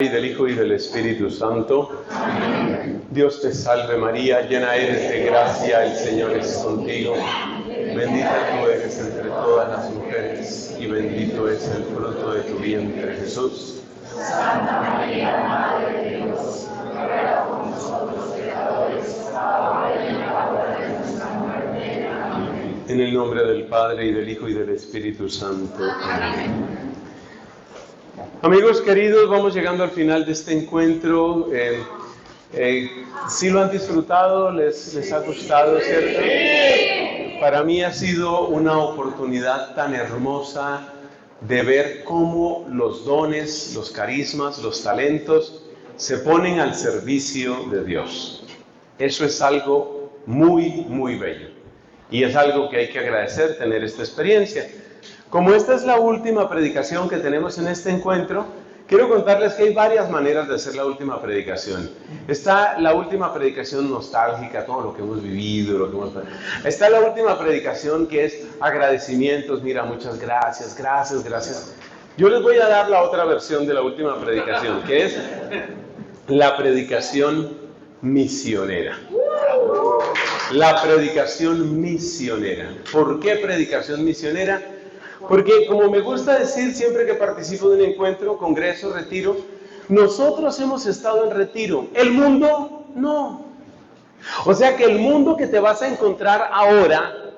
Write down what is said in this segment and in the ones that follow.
y del Hijo y del Espíritu Santo. Amén. Dios te salve María, llena eres de gracia, el Señor es contigo. Bendita tú eres entre todas las mujeres, y bendito es el fruto de tu vientre, Jesús. Santa María, Madre de Dios, ruega por nosotros pecadores, ahora y en la hora de nuestra muerte. Amén. En el nombre del Padre, y del Hijo, y del Espíritu Santo. Amén. Amigos queridos, vamos llegando al final de este encuentro. ¿Sí lo han disfrutado? ¿Les ha gustado, cierto? Para mí ha sido una oportunidad tan hermosa de ver cómo los dones, los carismas, los talentos se ponen al servicio de Dios. Eso es algo muy, muy bello. Y es algo que hay que agradecer, tener esta experiencia. Como esta es la última predicación que tenemos en este encuentro, quiero contarles que hay varias maneras de hacer la última predicación. Está la última predicación nostálgica, todo lo que hemos vivido, Está la última predicación que es agradecimientos, mira, muchas gracias, gracias, gracias. Yo les voy a dar la otra versión de la última predicación, que es la predicación misionera. La predicación misionera. ¿Por qué predicación misionera? Porque como me gusta decir siempre que participo de un encuentro, congreso, retiro, nosotros hemos estado en retiro, el mundo no. O sea que el mundo que te vas a encontrar ahora,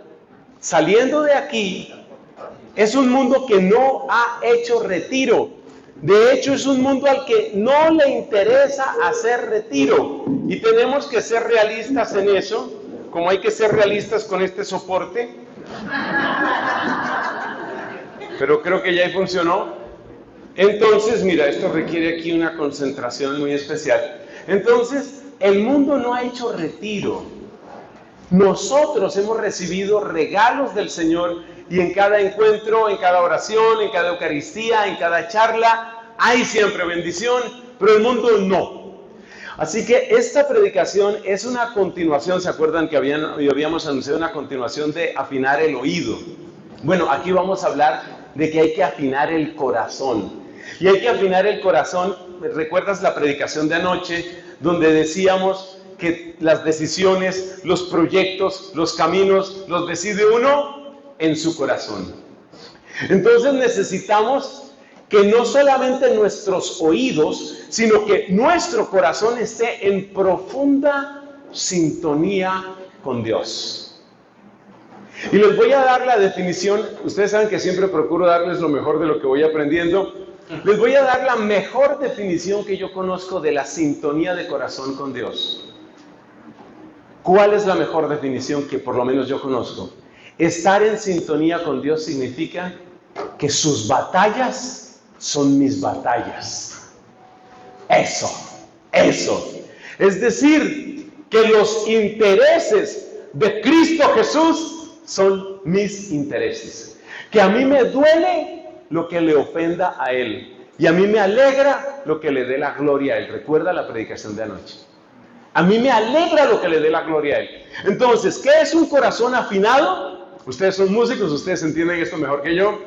saliendo de aquí, es un mundo que no ha hecho retiro. De hecho, es un mundo al que no le interesa hacer retiro. Y tenemos que ser realistas en eso, como hay que ser realistas con este soporte. Pero creo que ya ahí funcionó. Entonces, mira, esto requiere aquí una concentración muy especial. Entonces, el mundo no ha hecho retiro. Nosotros hemos recibido regalos del Señor y en cada encuentro, en cada oración, en cada Eucaristía, en cada charla, hay siempre bendición, pero el mundo no. Así que esta predicación es una continuación, ¿se acuerdan que habíamos anunciado una continuación de afinar el oído? Bueno, aquí vamos a hablar de que hay que afinar el corazón. Y hay que afinar el corazón, ¿recuerdas la predicación de anoche? Donde decíamos que las decisiones, los proyectos, los caminos, los decide uno en su corazón. Entonces necesitamos que no solamente nuestros oídos, sino que nuestro corazón esté en profunda sintonía con Dios. Y les voy a dar la definición, ustedes saben que siempre procuro darles lo mejor de lo que voy aprendiendo. Les voy a dar la mejor definición que yo conozco de la sintonía de corazón con Dios. ¿Cuál es la mejor definición que por lo menos yo conozco? Estar en sintonía con Dios significa que sus batallas son mis batallas. Eso. Es decir, que los intereses de Cristo Jesús son mis intereses. Que a mí me duele lo que le ofenda a Él. Y a mí me alegra lo que le dé la gloria a Él. Recuerda la predicación de anoche. A mí me alegra lo que le dé la gloria a Él. Entonces, ¿qué es un corazón afinado? Ustedes son músicos, ustedes entienden esto mejor que yo.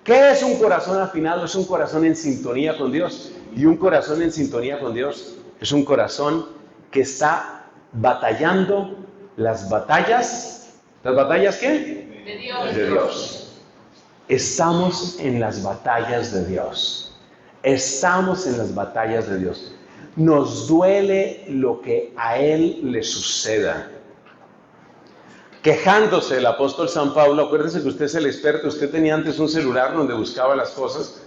¿Qué es un corazón afinado? Es un corazón en sintonía con Dios. Y un corazón en sintonía con Dios es un corazón que está batallando las batallas. ¿Las batallas qué? De Dios. De Dios. Estamos en las batallas de Dios. Estamos en las batallas de Dios. Nos duele lo que a Él le suceda. Quejándose el apóstol San Pablo, acuérdense que usted es el experto, usted tenía antes un celular donde buscaba las cosas.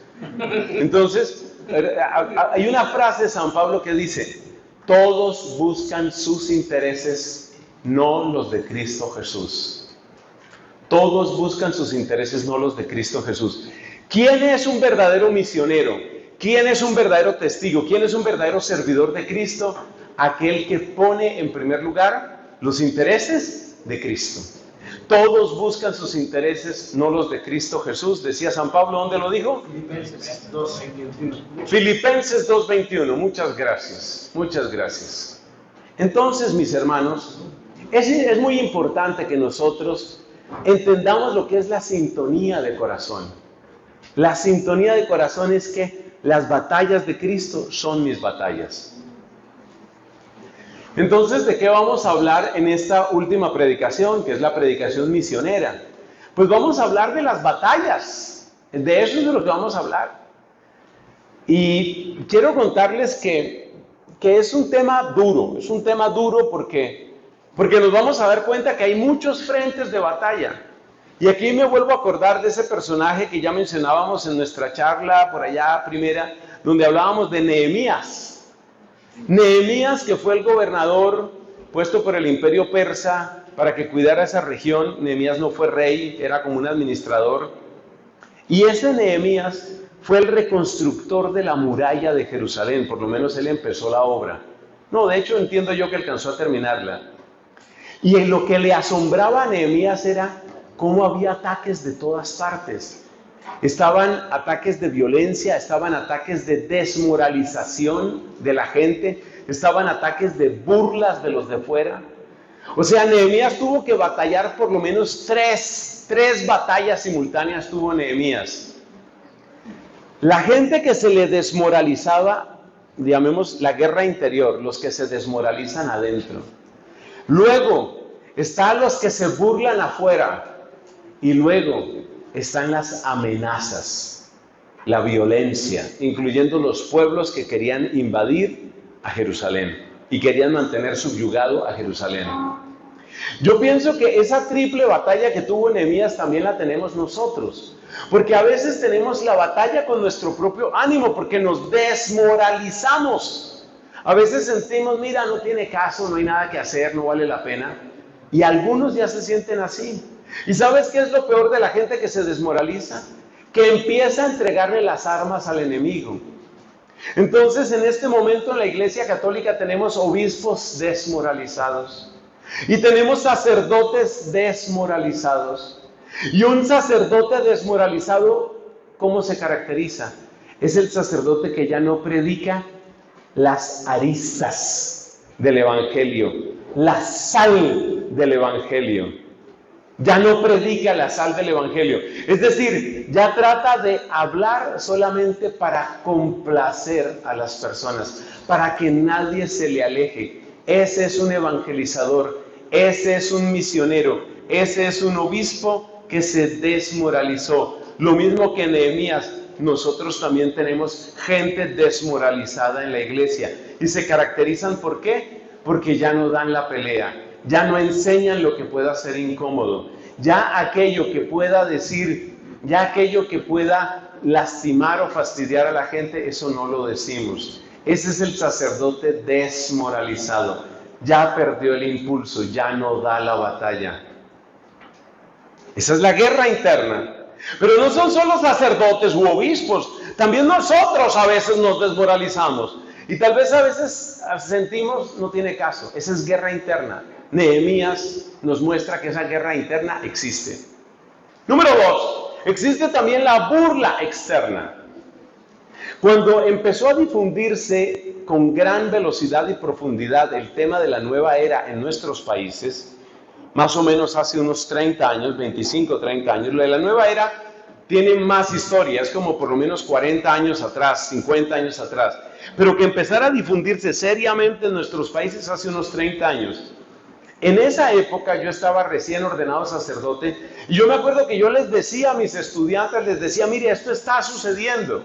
Entonces, hay una frase de San Pablo que dice, todos buscan sus intereses, no los de Cristo Jesús. Todos buscan sus intereses, no los de Cristo Jesús. ¿Quién es un verdadero misionero? ¿Quién es un verdadero testigo? ¿Quién es un verdadero servidor de Cristo? Aquel que pone en primer lugar los intereses de Cristo. Todos buscan sus intereses, no los de Cristo Jesús. Decía San Pablo, ¿dónde lo dijo? Filipenses 2:21. Filipenses 2:21. Muchas gracias. Muchas gracias. Entonces, mis hermanos, es muy importante que nosotros entendamos lo que es la sintonía de corazón. La sintonía de corazón es que las batallas de Cristo son mis batallas. Entonces, ¿de qué vamos a hablar en esta última predicación, que es la predicación misionera? Pues vamos a hablar de las batallas. De eso es de lo que vamos a hablar. Y quiero contarles que es un tema duro porque nos vamos a dar cuenta que hay muchos frentes de batalla. Y aquí me vuelvo a acordar de ese personaje que ya mencionábamos en nuestra charla por allá primera, donde hablábamos de Nehemías. Nehemías, que fue el gobernador puesto por el imperio persa para que cuidara esa región. Nehemías no fue rey, era como un administrador. Y ese Nehemías fue el reconstructor de la muralla de Jerusalén, por lo menos él empezó la obra. No, de hecho entiendo yo que alcanzó a terminarla. Y en lo que le asombraba a Nehemías era cómo había ataques de todas partes. Estaban ataques de violencia, estaban ataques de desmoralización de la gente, estaban ataques de burlas de los de fuera. O sea, Nehemías tuvo que batallar por lo menos tres batallas simultáneas tuvo Nehemías. La gente que se le desmoralizaba, llamemos la guerra interior, los que se desmoralizan adentro. Luego están los que se burlan afuera. Y luego están las amenazas, la violencia, incluyendo los pueblos que querían invadir a Jerusalén y querían mantener subyugado a Jerusalén. Yo pienso que esa triple batalla que tuvo Nehemías también la tenemos nosotros, porque a veces tenemos la batalla con nuestro propio ánimo, porque nos desmoralizamos. A veces sentimos, mira, no tiene caso, no hay nada que hacer, no vale la pena. Y algunos ya se sienten así. ¿Y sabes qué es lo peor de la gente que se desmoraliza? Que empieza a entregarle las armas al enemigo. Entonces, en este momento en la Iglesia Católica tenemos obispos desmoralizados y tenemos sacerdotes desmoralizados. Y un sacerdote desmoralizado, ¿cómo se caracteriza? Es el sacerdote que ya no predica las aristas del Evangelio, la sal del Evangelio. Ya no predica la sal del Evangelio. Es decir, ya trata de hablar solamente para complacer a las personas, para que nadie se le aleje. Ese es un evangelizador, ese es un misionero, ese es un obispo que se desmoralizó. Lo mismo que Nehemías, nosotros también tenemos gente desmoralizada en la iglesia. Y se caracterizan, ¿por qué? Porque ya no dan la pelea. Ya no enseñan lo que pueda ser incómodo. Ya aquello que pueda decir, ya aquello que pueda lastimar o fastidiar a la gente, eso no lo decimos. Ese es el sacerdote desmoralizado. Ya perdió el impulso, ya no da la batalla. Esa es la guerra interna. Pero no son solo sacerdotes u obispos. También nosotros a veces nos desmoralizamos. Y tal vez a veces sentimos, no tiene caso. Esa es guerra interna. Nehemías nos muestra que esa guerra interna existe. Número 2, existe también la burla externa. Cuando empezó a difundirse con gran velocidad y profundidad el tema de la nueva era en nuestros países, más o menos hace unos 30 años, 25, 30 años, lo de la nueva era tiene más historia, es como por lo menos 40 años atrás, 50 años atrás, pero que empezara a difundirse seriamente en nuestros países hace unos 30 años. En esa época yo estaba recién ordenado sacerdote y yo me acuerdo que yo les decía a mis estudiantes, les decía, mire, esto está sucediendo.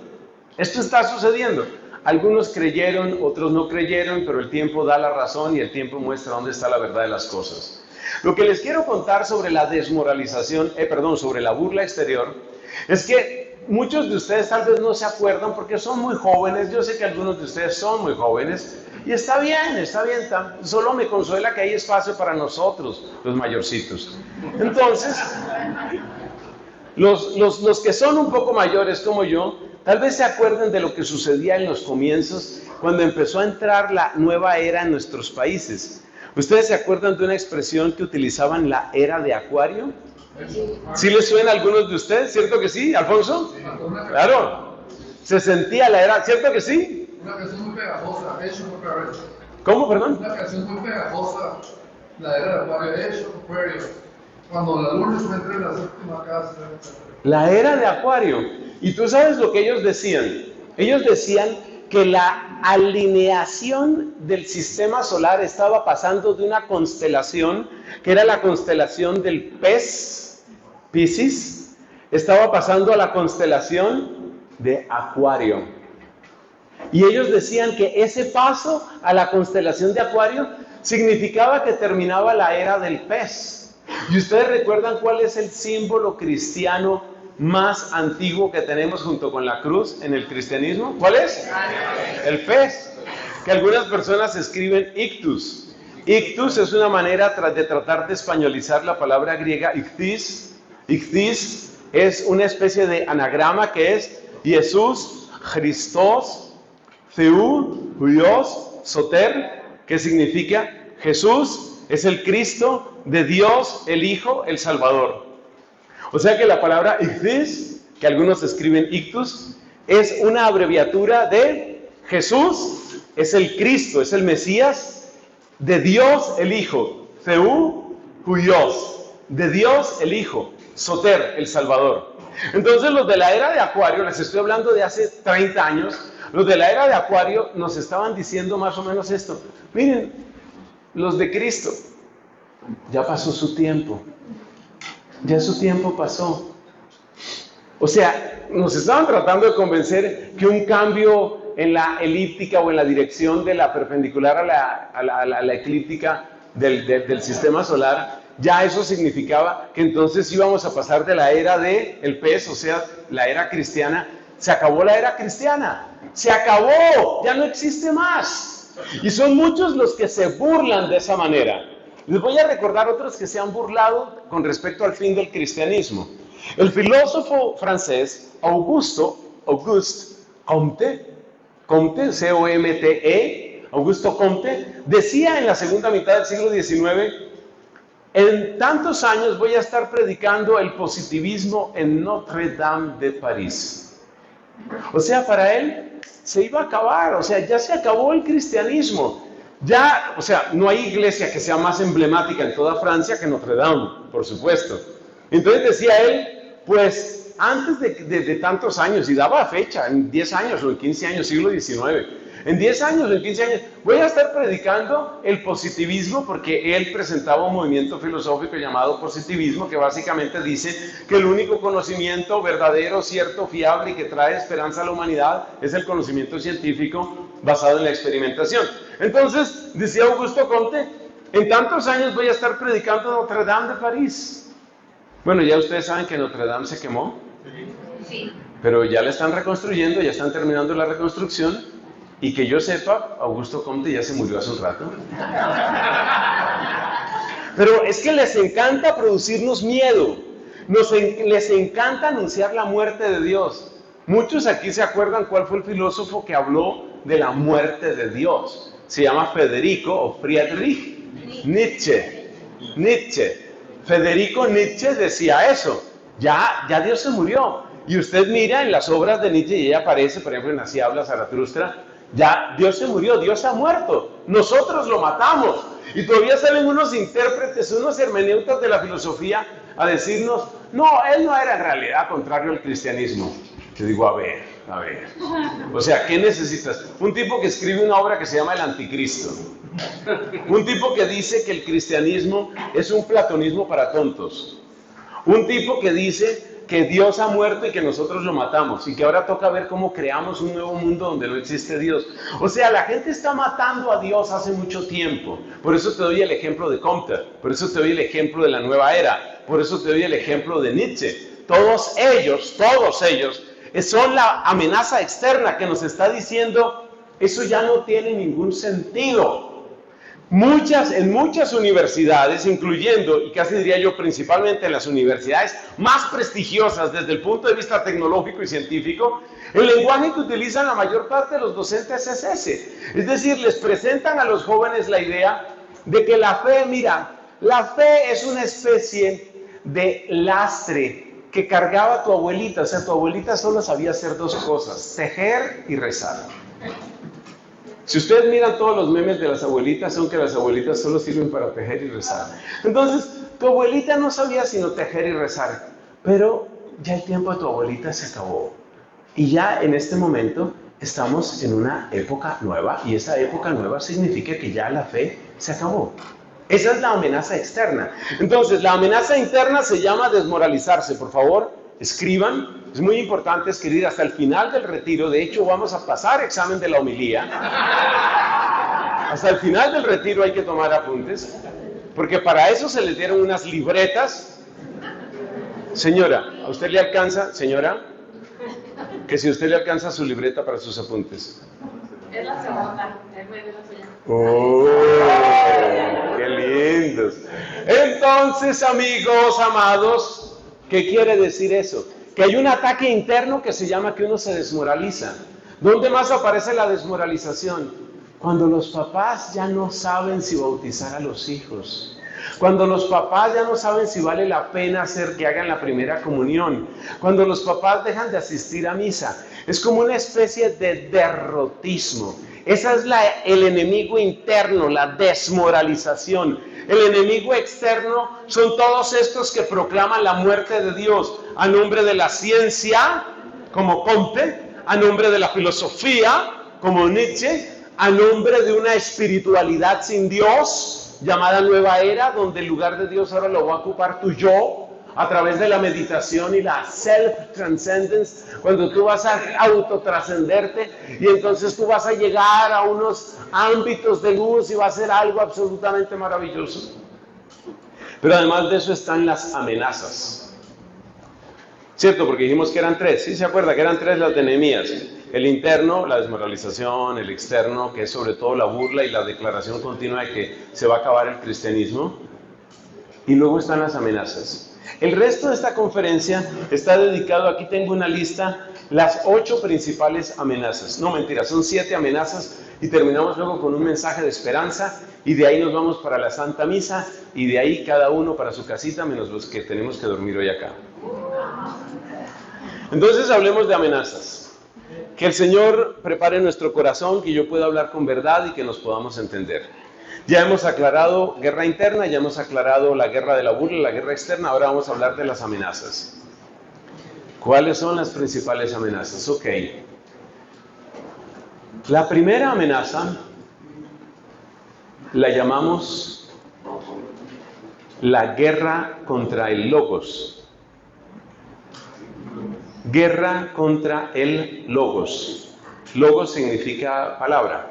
Algunos creyeron, otros no creyeron, pero el tiempo da la razón y el tiempo muestra dónde está la verdad de las cosas. Lo que les quiero contar sobre la desmoralización, sobre la burla exterior, es que muchos de ustedes tal vez no se acuerdan porque son muy jóvenes. Yo sé que algunos de ustedes son muy jóvenes. Y está bien, solo me consuela que hay espacio para nosotros, los mayorcitos. Entonces, los que son un poco mayores como yo, tal vez se acuerden de lo que sucedía en los comienzos, cuando empezó a entrar la nueva era en nuestros países. ¿Ustedes se acuerdan de una expresión que utilizaban, la era de Acuario? ¿Sí les suena a algunos de ustedes? ¿Cierto que sí, Alfonso? Claro, se sentía la era, ¿cierto que sí? Una canción muy pegajosa, hecho por Acuario. ¿Cómo, perdón? Una canción muy pegajosa, la era de Acuario, hecho por Acuario. Cuando la luna se entra en la séptima casa. La era de Acuario. Y tú sabes lo que ellos decían. Ellos decían que la alineación del sistema solar estaba pasando de una constelación, que era la constelación del pez, Piscis, estaba pasando a la constelación de Acuario. Y ellos decían que ese paso a la constelación de Acuario significaba que terminaba la era del pez. ¿Y ustedes recuerdan cuál es el símbolo cristiano más antiguo que tenemos junto con la cruz en el cristianismo? ¿Cuál es? El pez. Que algunas personas escriben ictus. Ictus es una manera de tratar de españolizar la palabra griega ichthys. Ichthys es una especie de anagrama que es Jesús, Christos, Theou, Huios, Soter, que significa Jesús es el Cristo de Dios, el Hijo, el Salvador. O sea que la palabra ichthys, que algunos escriben ictus, es una abreviatura de Jesús, es el Cristo, es el Mesías, de Dios el Hijo, Theou, Huios, de Dios el Hijo, Soter, el Salvador. Entonces los de la era de Acuario, les estoy hablando de hace 30 años, los de la era de Acuario nos estaban diciendo más o menos esto. Miren, los de Cristo, ya pasó su tiempo. Ya su tiempo pasó. O sea, nos estaban tratando de convencer que un cambio en la elíptica o en la dirección de la perpendicular a la eclíptica del sistema solar, ya eso significaba que entonces íbamos a pasar de la era del pez, o sea, la era cristiana. Se acabó la era cristiana. Se acabó. Ya no existe más. Y son muchos los que se burlan de esa manera. Les voy a recordar otros que se han burlado con respecto al fin del cristianismo. El filósofo francés Auguste Comte, C-O-M-T-E, Augusto Comte, decía en la segunda mitad del siglo XIX: en tantos años voy a estar predicando el positivismo en Notre Dame de París. O sea, para él se iba a acabar, o sea, ya se acabó el cristianismo. Ya, o sea, no hay iglesia que sea más emblemática en toda Francia que Notre Dame, por supuesto. Entonces decía él, pues antes de tantos años, y daba fecha, en 10 años o en 15 años, siglo XIX, en 10 años o en 15 años, voy a estar predicando el positivismo, porque él presentaba un movimiento filosófico llamado positivismo, que básicamente dice que el único conocimiento verdadero, cierto, fiable y que trae esperanza a la humanidad es el conocimiento científico basado en la experimentación. Entonces, decía Augusto Comte, en tantos años voy a estar predicando Notre Dame de París. Bueno, ya ustedes saben que Notre Dame se quemó. Sí. Pero ya la están reconstruyendo, ya están terminando la reconstrucción. Y que yo sepa, Augusto Comte ya se murió hace un rato. Pero es que les encanta producirnos miedo. Les encanta anunciar la muerte de Dios. Muchos aquí se acuerdan cuál fue el filósofo que habló de la muerte de Dios. Se llama Federico o Friedrich Nietzsche. Federico Nietzsche decía eso. Ya Dios se murió. Y usted mira en las obras de Nietzsche y ella aparece, por ejemplo, en Así habla Zaratustra. Ya Dios se murió, Dios ha muerto. Nosotros lo matamos. Y todavía salen unos intérpretes, unos hermeneutas de la filosofía a decirnos, no, él no era en realidad contrario al cristianismo. Yo digo, a ver. O sea, ¿qué necesitas? Un tipo que escribe una obra que se llama El Anticristo. Un tipo que dice que el cristianismo es un platonismo para tontos. Un tipo que dice que Dios ha muerto y que nosotros lo matamos y que ahora toca ver cómo creamos un nuevo mundo donde no existe Dios. O sea, la gente está matando a Dios hace mucho tiempo. Por eso te doy el ejemplo de Comte, por eso te doy el ejemplo de la nueva era, por eso te doy el ejemplo de Nietzsche. Todos ellos son la amenaza externa que nos está diciendo, eso ya no tiene ningún sentido. En muchas universidades, incluyendo, y casi diría yo principalmente en las universidades más prestigiosas desde el punto de vista tecnológico y científico, el lenguaje que utilizan la mayor parte de los docentes es ese. Es decir, les presentan a los jóvenes la idea de que la fe, mira, la fe es una especie de lastre que cargaba tu abuelita. O sea, tu abuelita solo sabía hacer dos cosas, tejer y rezar. Si ustedes miran todos los memes de las abuelitas, son que las abuelitas solo sirven para tejer y rezar. Entonces, tu abuelita no sabía sino tejer y rezar, pero ya el tiempo de tu abuelita se acabó. Y ya en este momento, estamos en una época nueva y esa época nueva significa que ya la fe se acabó. Esa es la amenaza externa. Entonces, la amenaza interna se llama desmoralizarse. Por favor, escriban. Es muy importante escribir hasta el final del retiro. De hecho, vamos a pasar examen de la homilía. Hasta el final del retiro hay que tomar apuntes, porque para eso se les dieron unas libretas. Señora, ¿a usted le alcanza, señora? Que si usted le alcanza su libreta para sus apuntes. Es la segunda, es medio la suya. ¡Oh! ¡Qué lindos! Entonces, amigos, amados, ¿qué quiere decir eso? Que hay un ataque interno que se llama que uno se desmoraliza. ¿Dónde más aparece la desmoralización? Cuando los papás ya no saben si bautizar a los hijos. Cuando los papás ya no saben si vale la pena hacer que hagan la primera comunión. Cuando los papás dejan de asistir a misa. Es como una especie de derrotismo. Ese es el enemigo interno, la desmoralización. El enemigo externo son todos estos que proclaman la muerte de Dios a nombre de la ciencia, como Comte, a nombre de la filosofía, como Nietzsche, a nombre de una espiritualidad sin Dios, llamada Nueva Era, donde el lugar de Dios ahora lo va a ocupar tu yo, a través de la meditación y la self-transcendence, cuando tú vas a autotrascenderte y entonces tú vas a llegar a unos ámbitos de luz y va a ser algo absolutamente maravilloso. Pero además de eso están las amenazas. ¿Cierto? Porque dijimos que eran tres. ¿Sí se acuerda que eran tres las de Nehemías? El interno, la desmoralización; el externo, que es sobre todo la burla y la declaración continua de que se va a acabar el cristianismo. Y luego están las amenazas. El resto de esta conferencia está dedicado, aquí tengo una lista, las 8 principales amenazas. No, mentira, son 7 amenazas y terminamos luego con un mensaje de esperanza y de ahí nos vamos para la Santa Misa y de ahí cada uno para su casita, menos los que tenemos que dormir hoy acá. Entonces hablemos de amenazas. Que el Señor prepare nuestro corazón, que yo pueda hablar con verdad y que nos podamos entender. Ya hemos aclarado guerra interna, ya hemos aclarado la guerra de la burla, la guerra externa, ahora vamos a hablar de las amenazas. ¿Cuáles son las principales amenazas? Ok. La primera amenaza la llamamos la guerra contra el logos. Guerra contra el logos. Logos significa palabra.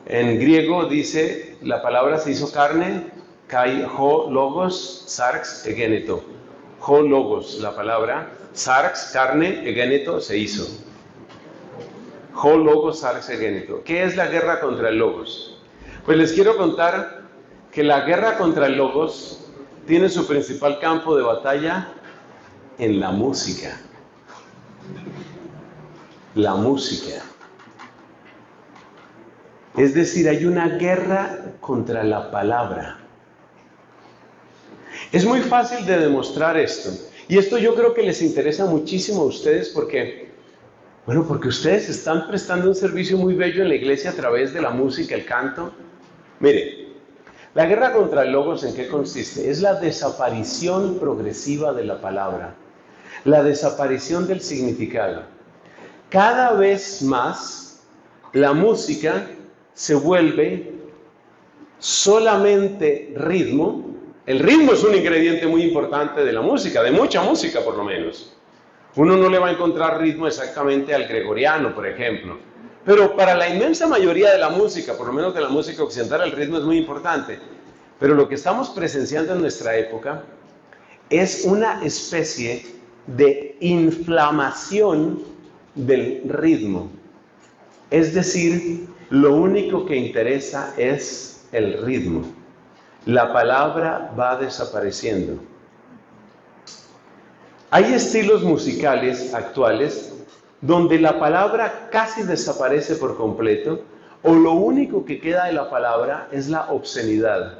En griego dice, la palabra se hizo carne, kai ho logos, sarx egeneto. Ho logos, la palabra, sarx, carne, egeneto, se hizo. Ho logos, sarx egeneto. ¿Qué es la guerra contra el logos? Pues les quiero contar que la guerra contra el logos tiene su principal campo de batalla en la música. La música. Es decir, hay una guerra contra la palabra. Es muy fácil de demostrar esto. Y esto yo creo que les interesa muchísimo a ustedes porque ustedes están prestando un servicio muy bello en la iglesia a través de la música, el canto. Mire, la guerra contra el logos, ¿en qué consiste? Es la desaparición progresiva de la palabra. La desaparición del significado. Cada vez más la música se vuelve solamente ritmo. El ritmo es un ingrediente muy importante de la música, de mucha música por lo menos. Uno no le va a encontrar ritmo exactamente al gregoriano, por ejemplo. Pero para la inmensa mayoría de la música, por lo menos de la música occidental, el ritmo es muy importante. Pero lo que estamos presenciando en nuestra época es una especie de inflamación del ritmo. Es decir, lo único que interesa es el ritmo. La palabra va desapareciendo. Hay estilos musicales actuales donde la palabra casi desaparece por completo o lo único que queda de la palabra es la obscenidad.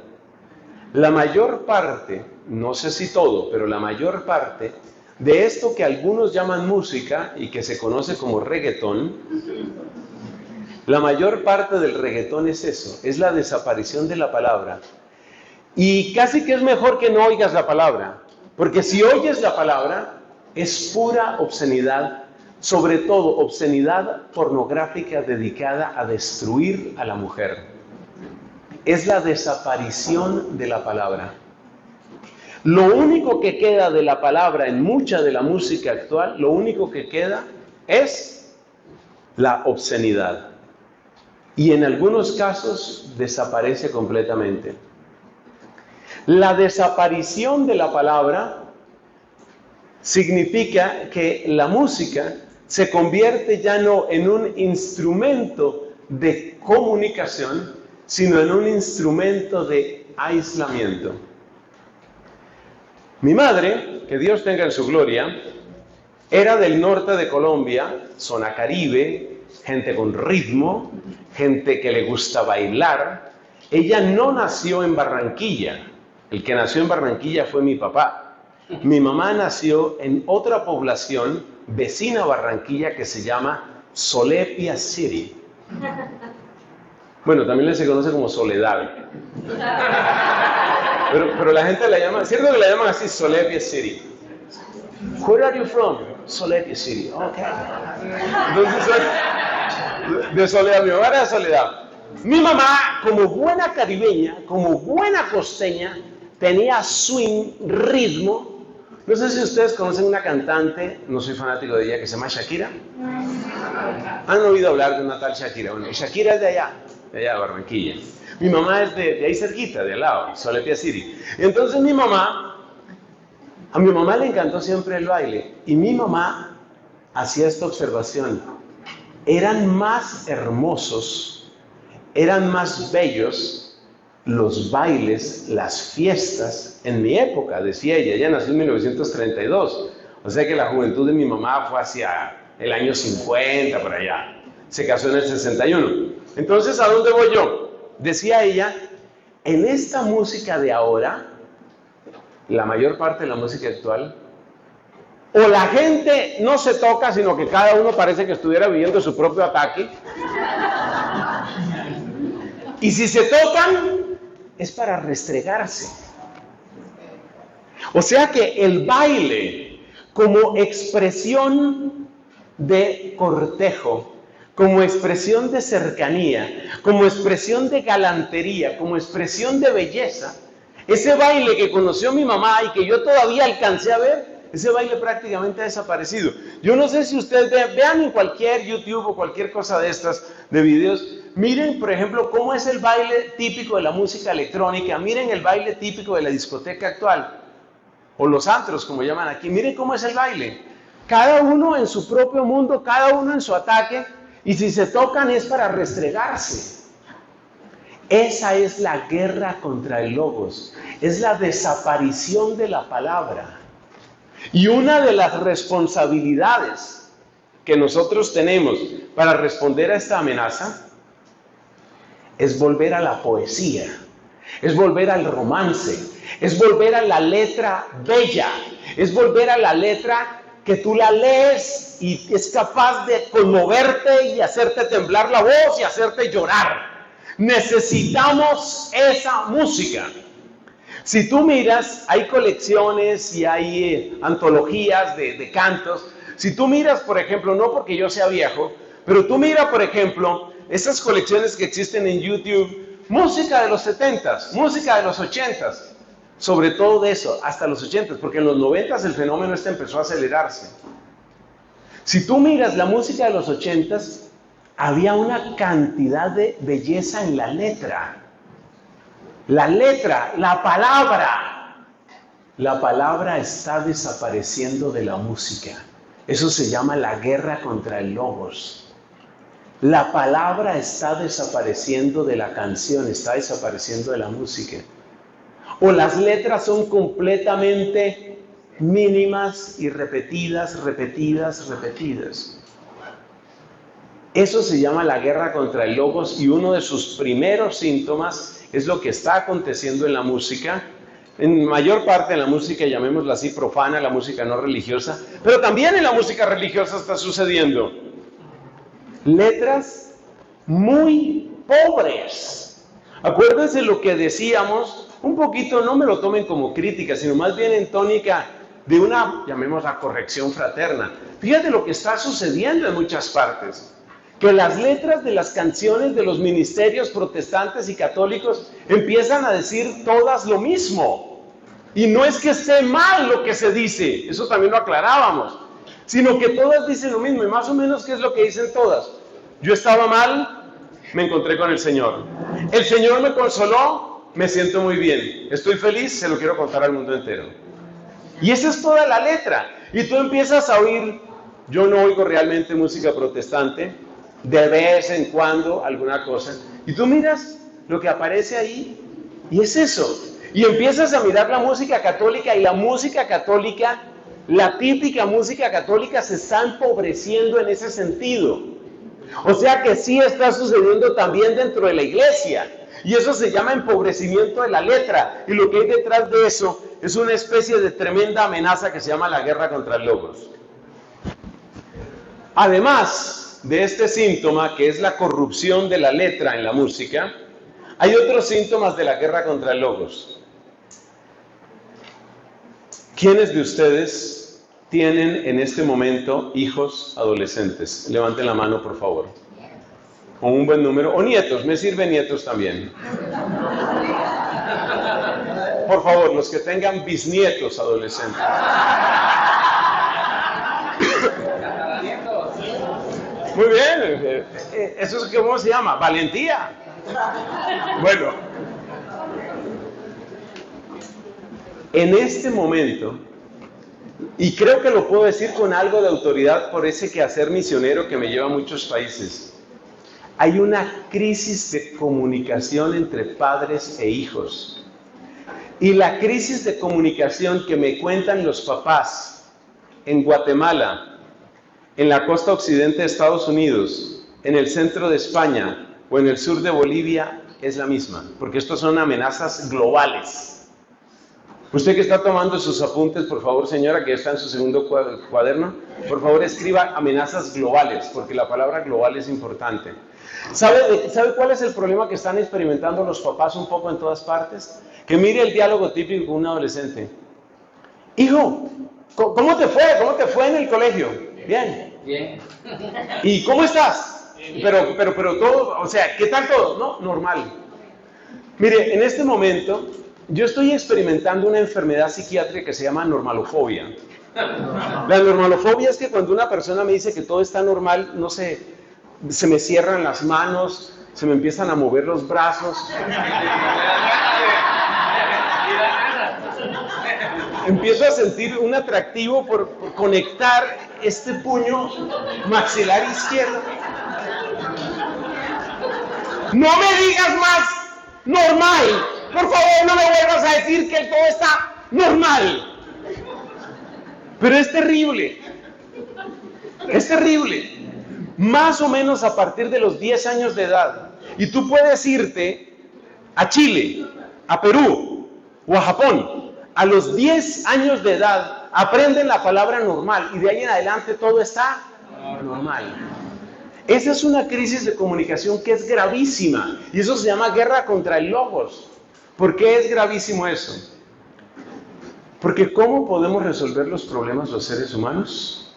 La mayor parte, no sé si todo, pero la mayor parte de esto que algunos llaman música y que se conoce como reggaetón, la mayor parte del reggaetón es eso, es la desaparición de la palabra. Y casi que es mejor que no oigas la palabra, porque si oyes la palabra, es pura obscenidad, sobre todo obscenidad pornográfica dedicada a destruir a la mujer. Es la desaparición de la palabra. Lo único que queda de la palabra en mucha de la música actual, lo único que queda es la obscenidad. Y en algunos casos desaparece completamente. La desaparición de la palabra significa que la música se convierte ya no en un instrumento de comunicación, sino en un instrumento de aislamiento. Mi madre, que Dios tenga en su gloria, era del norte de Colombia, zona Caribe, gente con ritmo, gente que le gusta bailar. Ella no nació en Barranquilla. El que nació en Barranquilla fue mi papá. Mi mamá nació en otra población vecina a Barranquilla que se llama Solepia City. Bueno, también se conoce como Soledad. Pero la gente la llama, ¿cierto que la llaman así? Solepia City. Where are you from? Solepia City. Okay. Entonces soy de Soledad. Mi mamá era de Soledad. Mi mamá, como buena caribeña, como buena costeña, tenía swing, ritmo. No sé si ustedes conocen una cantante, no soy fanático de ella, que se llama Shakira. ¿Han oído hablar de una tal Shakira? Bueno, Shakira es de allá de Barranquilla. Mi mamá es de ahí cerquita, de al lado, Solepia City. Y entonces a mi mamá le encantó siempre el baile. Y mi mamá hacía esta observación. Eran más hermosos, eran más bellos los bailes, las fiestas, en mi época, decía ella nació en 1932, o sea que la juventud de mi mamá fue hacia el año 50, por allá, se casó en el 61. Entonces, ¿a dónde voy yo? Decía ella, en esta música de ahora, la mayor parte de la música actual, o la gente no se toca, sino que cada uno parece que estuviera viviendo su propio ataque, y si se tocan, es para restregarse. O sea que el baile, como expresión de cortejo, como expresión de cercanía, como expresión de galantería, como expresión de belleza, ese baile que conoció mi mamá y que yo todavía alcancé a ver, ese baile prácticamente ha desaparecido. Yo no sé si ustedes vean en cualquier YouTube o cualquier cosa de estas, de videos, miren, por ejemplo, cómo es el baile típico de la música electrónica, miren el baile típico de la discoteca actual, o los antros, como llaman aquí, miren cómo es el baile. Cada uno en su propio mundo, cada uno en su ataque, y si se tocan es para restregarse. Esa es la guerra contra el logos, es la desaparición de la palabra. Y una de las responsabilidades que nosotros tenemos para responder a esta amenaza es volver a la poesía, es volver al romance, es volver a la letra bella, es volver a la letra que tú la lees y es capaz de conmoverte y hacerte temblar la voz y hacerte llorar. Necesitamos esa música. Si tú miras, hay colecciones y hay antologías de cantos. Si tú miras, por ejemplo, no porque yo sea viejo, pero tú mira, por ejemplo, esas colecciones que existen en YouTube, música de los 70s, música de los 80s, sobre todo de eso, hasta los 80s, porque en los 90s el fenómeno empezó a acelerarse. Si tú miras la música de los 80s, había una cantidad de belleza en la letra. La letra, la palabra está desapareciendo de la música. Eso se llama la guerra contra el logos. La palabra está desapareciendo de la canción, está desapareciendo de la música. O las letras son completamente mínimas y repetidas. Eso se llama la guerra contra el logos y uno de sus primeros síntomas es lo que está aconteciendo en la música, en mayor parte de la música, llamémosla así, profana, la música no religiosa, pero también en la música religiosa está sucediendo. Letras muy pobres. Acuérdense lo que decíamos, un poquito, no me lo tomen como crítica, sino más bien en tónica de una, llamémosla, corrección fraterna. Fíjate lo que está sucediendo en muchas partes. Que las letras de las canciones de los ministerios protestantes y católicos empiezan a decir todas lo mismo. Y no es que esté mal lo que se dice, eso también lo aclarábamos, sino que todas dicen lo mismo. Y más o menos, ¿qué es lo que dicen todas? Yo estaba mal, me encontré con el Señor. El Señor me consoló, me siento muy bien. Estoy feliz, se lo quiero contar al mundo entero. Y esa es toda la letra. Y tú empiezas a oír, yo no oigo realmente música protestante, de vez en cuando alguna cosa. Y tú miras lo que aparece ahí, y es eso. Y empiezas a mirar la música católica, y la música católica, la típica música católica, se está empobreciendo en ese sentido. O sea que sí está sucediendo también dentro de la iglesia. Y eso se llama empobrecimiento de la letra. Y lo que hay detrás de eso es una especie de tremenda amenaza que se llama la guerra contra el logos. Además de este síntoma, que es la corrupción de la letra en la música, hay otros síntomas de la guerra contra el logos. ¿Quiénes de ustedes tienen en este momento hijos adolescentes? Levanten la mano, por favor. Con un buen número. O nietos, me sirven nietos también. Por favor, los que tengan bisnietos adolescentes. Muy bien, ¿eso es cómo se llama? Valentía. Bueno, en este momento, y creo que lo puedo decir con algo de autoridad por ese quehacer misionero que me lleva a muchos países, hay una crisis de comunicación entre padres e hijos. Y la crisis de comunicación que me cuentan los papás en Guatemala, en la costa occidente de Estados Unidos, en el centro de España o en el sur de Bolivia es la misma, porque estas son amenazas globales. Usted que está tomando sus apuntes, por favor, señora, que está en su segundo cuaderno, por favor escriba amenazas globales, porque la palabra global es importante. ¿Sabe cuál es el problema que están experimentando los papás un poco en todas partes? Que mire el diálogo típico con un adolescente. Hijo, ¿cómo te fue? ¿Cómo te fue en el colegio? Bien. Bien. ¿Y cómo estás? Pero todo, o sea, ¿qué tal todo? No, normal. Mire, en este momento yo estoy experimentando una enfermedad psiquiátrica que se llama normalofobia. La normalofobia es que cuando una persona me dice que todo está normal, no sé, se me cierran las manos, se me empiezan a mover los brazos. Empiezo a sentir un atractivo por conectar este puño maxilar izquierdo. No me digas más normal. Por favor, no me vuelvas a decir que todo está normal. Pero es terrible. Es terrible. Más o menos a partir de los 10 años de edad. Y tú puedes irte a Chile, a Perú o a Japón. A los 10 años de edad aprenden la palabra normal y de ahí en adelante todo está normal. Esa es una crisis de comunicación que es gravísima y eso se llama guerra contra el logos. ¿Por qué es gravísimo eso? Porque ¿cómo podemos resolver los problemas los seres humanos?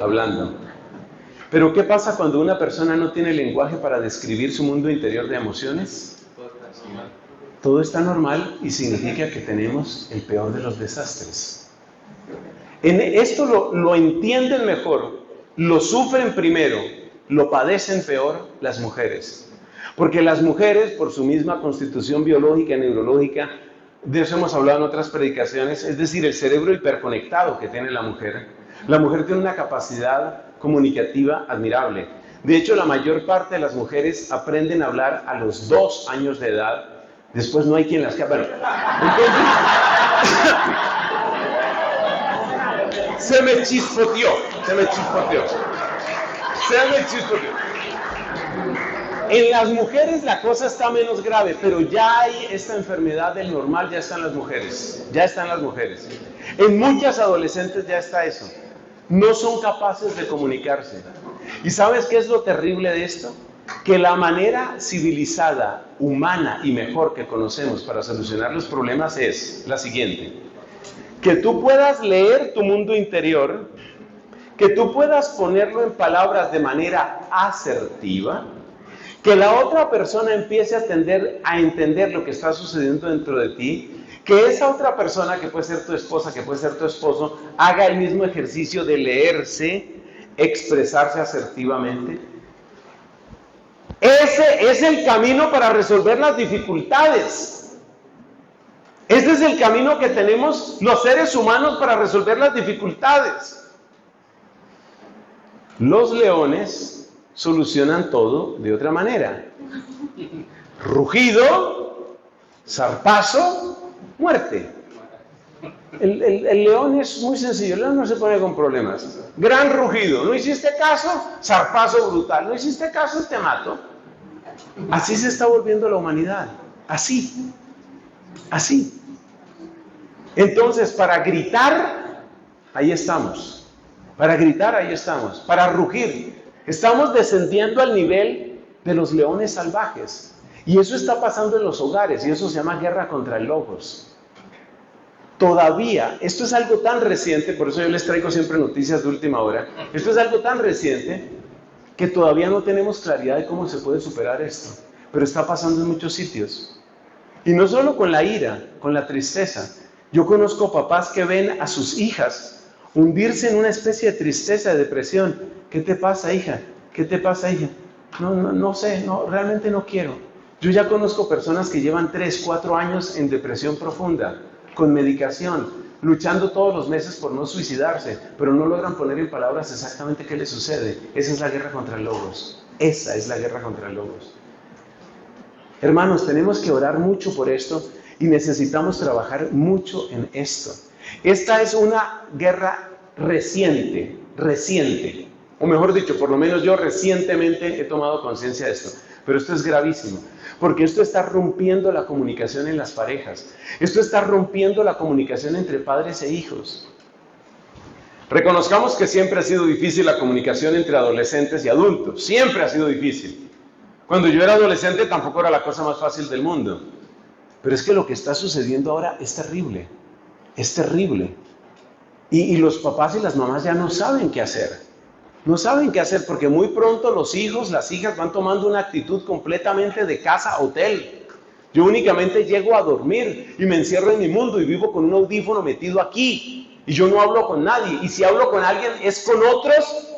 Hablando. Pero ¿qué pasa cuando una persona no tiene lenguaje para describir su mundo interior de emociones? Todo está normal y significa que tenemos el peor de los desastres. En esto lo entienden mejor, lo sufren primero, lo padecen peor las mujeres. Porque las mujeres, por su misma constitución biológica y neurológica, de eso hemos hablado en otras predicaciones, es decir, el cerebro hiperconectado que tiene la mujer tiene una capacidad comunicativa admirable. De hecho, la mayor parte de las mujeres aprenden a hablar a los 2 años de edad. Después no hay quien las capte. Bueno, entonces, se me chispoteó. En las mujeres la cosa está menos grave, pero ya hay esta enfermedad del normal, ya están las mujeres. En muchas adolescentes ya está eso. No son capaces de comunicarse. ¿Y sabes qué es lo terrible de esto? Que la manera civilizada, humana y mejor que conocemos para solucionar los problemas es la siguiente. que tú puedas leer tu mundo interior, que tú puedas ponerlo en palabras de manera asertiva, que la otra persona empiece a entender lo que está sucediendo dentro de ti, que esa otra persona, que puede ser tu esposa, que puede ser tu esposo, haga el mismo ejercicio de leerse, expresarse asertivamente. Ese es el camino para resolver las dificultades. Este es el camino que tenemos los seres humanos para resolver las dificultades. Los leones solucionan todo de otra manera. Rugido, zarpazo, muerte. El león es muy sencillo, el león no se pone con problemas. Gran rugido, no hiciste caso, zarpazo brutal, no hiciste caso, te mato. Así se está volviendo la humanidad, así. Entonces, para gritar, ahí estamos. Para gritar, ahí estamos. Para rugir, estamos descendiendo al nivel de los leones salvajes. Y eso está pasando en los hogares, y eso se llama guerra contra el logos. Todavía, esto es algo tan reciente, por eso yo les traigo siempre noticias de última hora. Esto es algo tan reciente que todavía no tenemos claridad de cómo se puede superar esto. Pero está pasando en muchos sitios. Y no solo con la ira, con la tristeza. Yo conozco papás que ven a sus hijas hundirse en una especie de tristeza, de depresión. ¿Qué te pasa, hija? ¿Qué te pasa, hija? No sé, realmente no quiero. Yo ya conozco personas que llevan 3, 4 años en depresión profunda, con medicación, luchando todos los meses por no suicidarse, pero no logran poner en palabras exactamente qué les sucede. Esa es la guerra contra el logos. Esa es la guerra contra el logos. Hermanos, tenemos que orar mucho por esto y necesitamos trabajar mucho en esto. Esta es una guerra reciente, o mejor dicho, por lo menos yo recientemente he tomado conciencia de esto, pero esto es gravísimo, porque esto está rompiendo la comunicación en las parejas, esto está rompiendo la comunicación entre padres e hijos. Reconozcamos que siempre ha sido difícil la comunicación entre adolescentes y adultos, siempre ha sido difícil. Cuando yo era adolescente tampoco era la cosa más fácil del mundo, pero es que lo que está sucediendo ahora es terrible. Es terrible. Y los papás y las mamás ya no saben qué hacer. No saben qué hacer porque muy pronto los hijos, las hijas van tomando una actitud completamente de casa a hotel. Yo únicamente llego a dormir y me encierro en mi mundo y vivo con un audífono metido aquí. Y yo no hablo con nadie. Y si hablo con alguien es con otros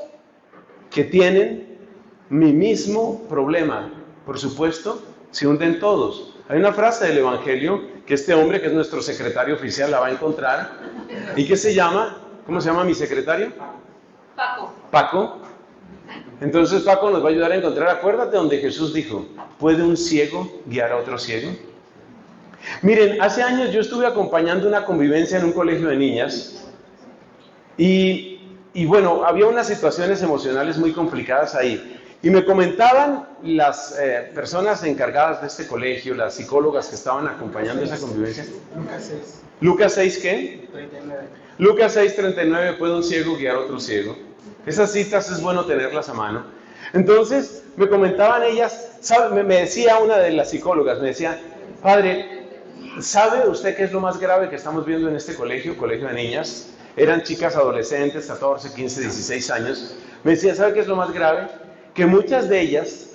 que tienen mi mismo problema. Por supuesto, se hunden todos. Hay una frase del Evangelio que este hombre, que es nuestro secretario oficial, la va a encontrar. ¿Y qué se llama? ¿Cómo se llama mi secretario? Paco. Entonces Paco nos va a ayudar a encontrar. Acuérdate donde Jesús dijo, ¿puede un ciego guiar a otro ciego? Miren, hace años yo estuve acompañando una convivencia en un colegio de niñas. Y bueno, había unas situaciones emocionales muy complicadas ahí. Y me comentaban las personas encargadas de este colegio, las psicólogas que estaban acompañando esa convivencia. Lucas 6, ¿qué? 39. Lucas 6:39, ¿puede un ciego guiar a otro ciego? Esas citas es bueno tenerlas a mano. Entonces, me comentaban ellas, me decía una de las psicólogas, me decía, padre, ¿sabe usted qué es lo más grave que estamos viendo en este colegio de niñas? Eran chicas adolescentes, 14, 15, 16 años. Me decía, ¿sabe qué es lo más grave? Que muchas de ellas,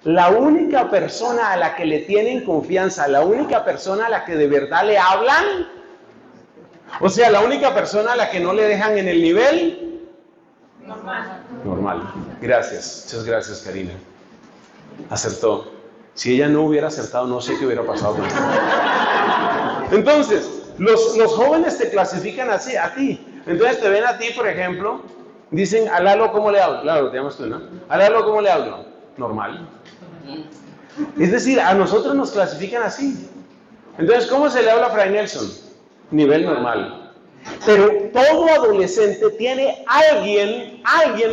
la única persona a la que le tienen confianza, la única persona a la que de verdad le hablan, o sea, la única persona a la que no le dejan en el nivel normal. Gracias, muchas gracias, Karina. Acertó. Si ella no hubiera acertado, no sé qué hubiera pasado con ella. Entonces, los jóvenes te clasifican así, a ti. Entonces te ven a ti, por ejemplo, dicen, a Lalo, ¿cómo le hablo? Lalo, te llamas tú, ¿no? A Lalo, ¿cómo le hablo? Normal. Es decir, a nosotros nos clasifican así. Entonces, ¿cómo se le habla a Fray Nelson? Nivel normal. Pero todo adolescente tiene alguien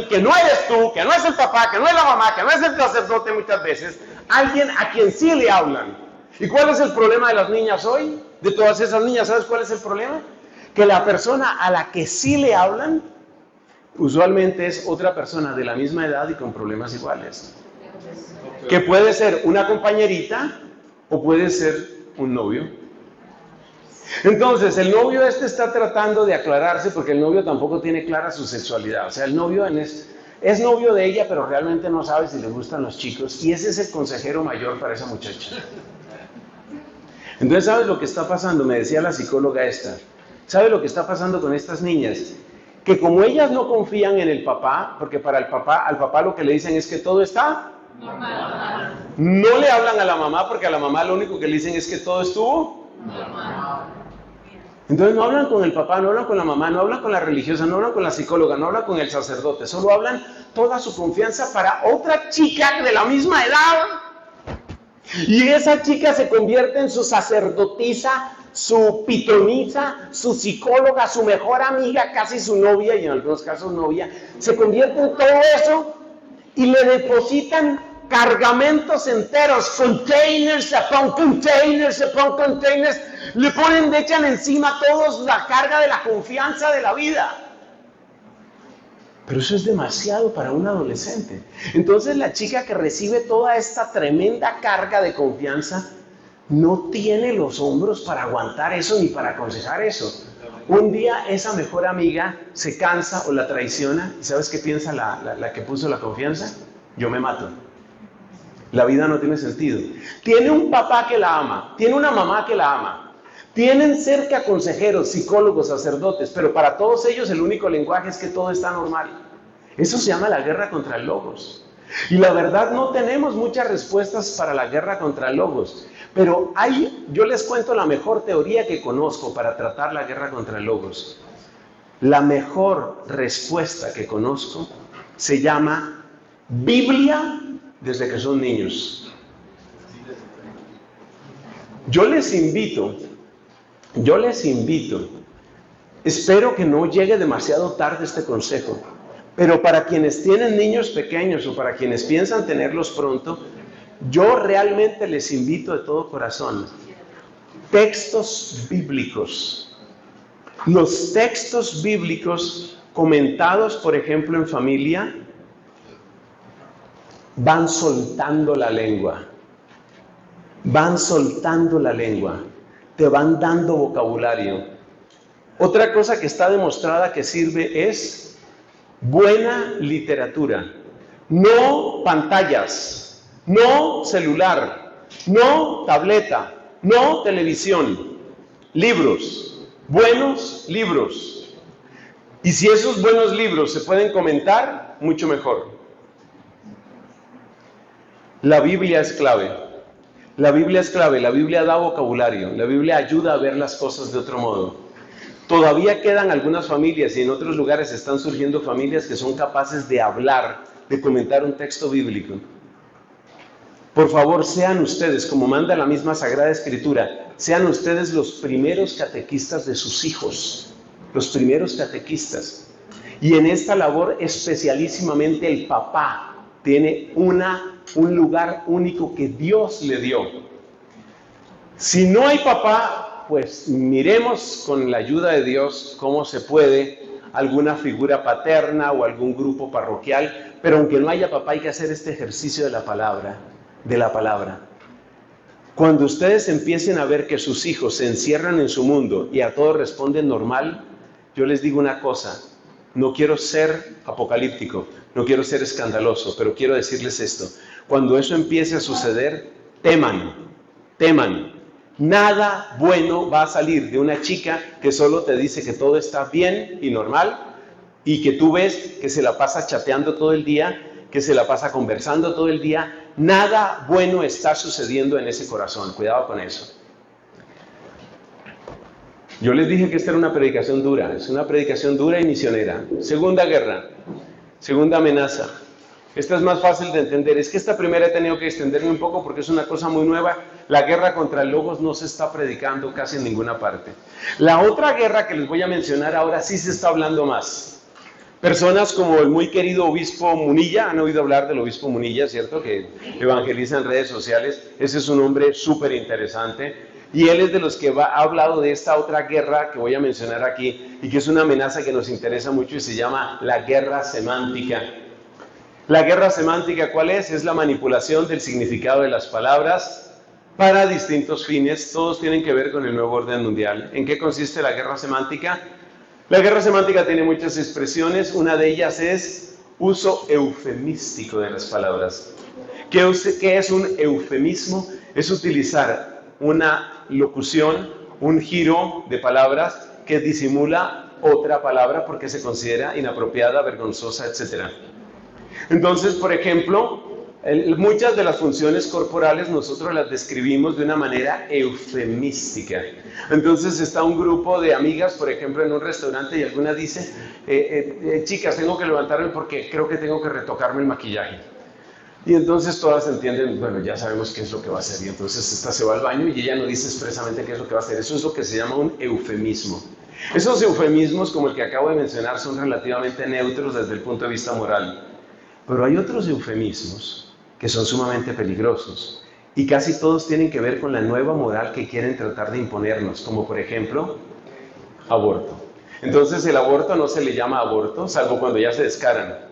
que no eres tú, que no es el papá, que no es la mamá, que no es el sacerdote muchas veces, alguien a quien sí le hablan. ¿Y cuál es el problema de las niñas hoy? De todas esas niñas, ¿sabes cuál es el problema? Que la persona a la que sí le hablan, usualmente es otra persona de la misma edad y con problemas iguales. Que puede ser una compañerita o puede ser un novio. Entonces, el novio está tratando de aclararse porque el novio tampoco tiene clara su sexualidad. O sea, el novio es novio de ella, pero realmente no sabe si le gustan los chicos. Y ese es el consejero mayor para esa muchacha. Entonces, ¿sabes lo que está pasando? Me decía la psicóloga esta. ¿Sabe lo que está pasando con estas niñas? Que como ellas no confían en el papá, porque para al papá lo que le dicen es que todo está normal. No le hablan a la mamá, porque a la mamá lo único que le dicen es que todo estuvo normal. Entonces no hablan con el papá, no hablan con la mamá, no hablan con la religiosa, no hablan con la psicóloga, no hablan con el sacerdote, solo hablan toda su confianza para otra chica de la misma edad. Y esa chica se convierte en su sacerdotisa, su pitonisa, su psicóloga, su mejor amiga, casi su novia, y en algunos casos novia. Se convierte en todo eso y le depositan cargamentos enteros, containers upon containers upon containers. Le echan encima todos la carga de la confianza de la vida. Pero eso es demasiado para un adolescente. Entonces la chica que recibe toda esta tremenda carga de confianza no tiene los hombros para aguantar eso ni para aconsejar eso. Un día esa mejor amiga se cansa o la traiciona. ¿Y sabes qué piensa la que puso la confianza? Yo me mato. La vida no tiene sentido. Tiene un papá que la ama, tiene una mamá que la ama. Tienen cerca consejeros, psicólogos, sacerdotes, pero para todos ellos el único lenguaje es que todo está normal. Eso se llama la guerra contra el logos. Y la verdad no tenemos muchas respuestas para la guerra contra el logos, pero yo les cuento la mejor teoría que conozco para tratar la guerra contra el logos. La mejor respuesta que conozco se llama Biblia desde que son niños. Yo les invito, espero que no llegue demasiado tarde este consejo, pero para quienes tienen niños pequeños o para quienes piensan tenerlos pronto, yo realmente les invito de todo corazón, textos bíblicos. Los textos bíblicos comentados, por ejemplo, en familia, van soltando la lengua. Van soltando la lengua. Te van dando vocabulario. Otra cosa que está demostrada que sirve es buena literatura. No pantallas, no celular, no tableta, no televisión. Libros, buenos libros. Y si esos buenos libros se pueden comentar, mucho mejor. La Biblia es clave. La Biblia es clave, la Biblia da vocabulario, la Biblia ayuda a ver las cosas de otro modo. Todavía quedan algunas familias y en otros lugares están surgiendo familias que son capaces de hablar, de comentar un texto bíblico. Por favor, sean ustedes, como manda la misma Sagrada Escritura, sean ustedes los primeros catequistas de sus hijos, los primeros catequistas. Y en esta labor especialísimamente el papá tiene un lugar único que Dios le dio. Si no hay papá, pues miremos con la ayuda de Dios cómo se puede, alguna figura paterna o algún grupo parroquial, pero aunque no haya papá hay que hacer este ejercicio de la palabra. Cuando ustedes empiecen a ver que sus hijos se encierran en su mundo y a todo responden normal, yo les digo una cosa, no quiero ser apocalíptico, no quiero ser escandaloso, pero quiero decirles esto. Cuando eso empiece a suceder, teman. Nada bueno va a salir de una chica que solo te dice que todo está bien y normal y que tú ves que se la pasa chateando todo el día, que se la pasa conversando todo el día. Nada bueno está sucediendo en ese corazón. Cuidado con eso. Yo les dije que esta era una predicación dura. Es una predicación dura y misionera. Segunda guerra. Segunda amenaza. Esta es más fácil de entender. Es que esta primera he tenido que extenderme un poco porque es una cosa muy nueva. La guerra contra el logos no se está predicando casi en ninguna parte. La otra guerra que les voy a mencionar ahora sí se está hablando más. Personas como el muy querido obispo Munilla, han oído hablar del obispo Munilla, ¿cierto? Que evangeliza en redes sociales. Ese es un hombre súper interesante. Y él es de los que ha hablado de esta otra guerra que voy a mencionar aquí y que es una amenaza que nos interesa mucho y se llama la guerra semántica. La guerra semántica, ¿cuál es? Es la manipulación del significado de las palabras para distintos fines, todos tienen que ver con el nuevo orden mundial. ¿En qué consiste la guerra semántica? La guerra semántica tiene muchas expresiones, una de ellas es uso eufemístico de las palabras. ¿Qué es un eufemismo? Es utilizar una locución, un giro de palabras que disimula otra palabra porque se considera inapropiada, vergonzosa, etc. Entonces, por ejemplo, muchas de las funciones corporales nosotros las describimos de una manera eufemística. Entonces está un grupo de amigas, por ejemplo, en un restaurante y alguna dice, chicas, tengo que levantarme porque creo que tengo que retocarme el maquillaje. Y entonces todas entienden, bueno, ya sabemos qué es lo que va a hacer. Y entonces esta se va al baño y ella no dice expresamente qué es lo que va a hacer. Eso es lo que se llama un eufemismo. Esos eufemismos, como el que acabo de mencionar, son relativamente neutros desde el punto de vista moral. Pero hay otros eufemismos que son sumamente peligrosos. Y casi todos tienen que ver con la nueva moral que quieren tratar de imponernos. Como por ejemplo, aborto. Entonces el aborto no se le llama aborto, salvo cuando ya se descaran.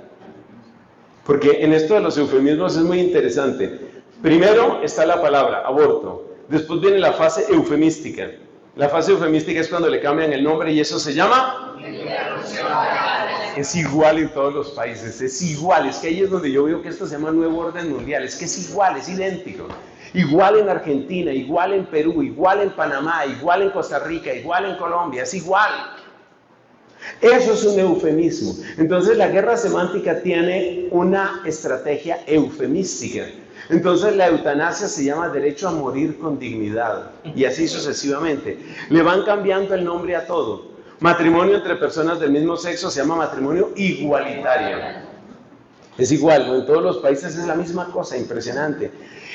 Porque en esto de los eufemismos es muy interesante. Primero está la palabra aborto, después viene la fase eufemística. La fase eufemística es cuando le cambian el nombre y eso se llama... Es igual en todos los países, es igual. Es que ahí es donde yo veo que esto se llama nuevo orden mundial. Es que es igual, es idéntico. Igual en Argentina, igual en Perú, igual en Panamá, igual en Costa Rica, igual en Colombia, es igual. Eso es un eufemismo. Entonces la guerra semántica tiene una estrategia eufemística. Entonces la eutanasia se llama derecho a morir con dignidad y así sucesivamente. Le van cambiando el nombre a todo. Matrimonio entre personas del mismo sexo se llama matrimonio igualitario. Es igual, ¿no? En todos los países es la misma cosa, impresionante.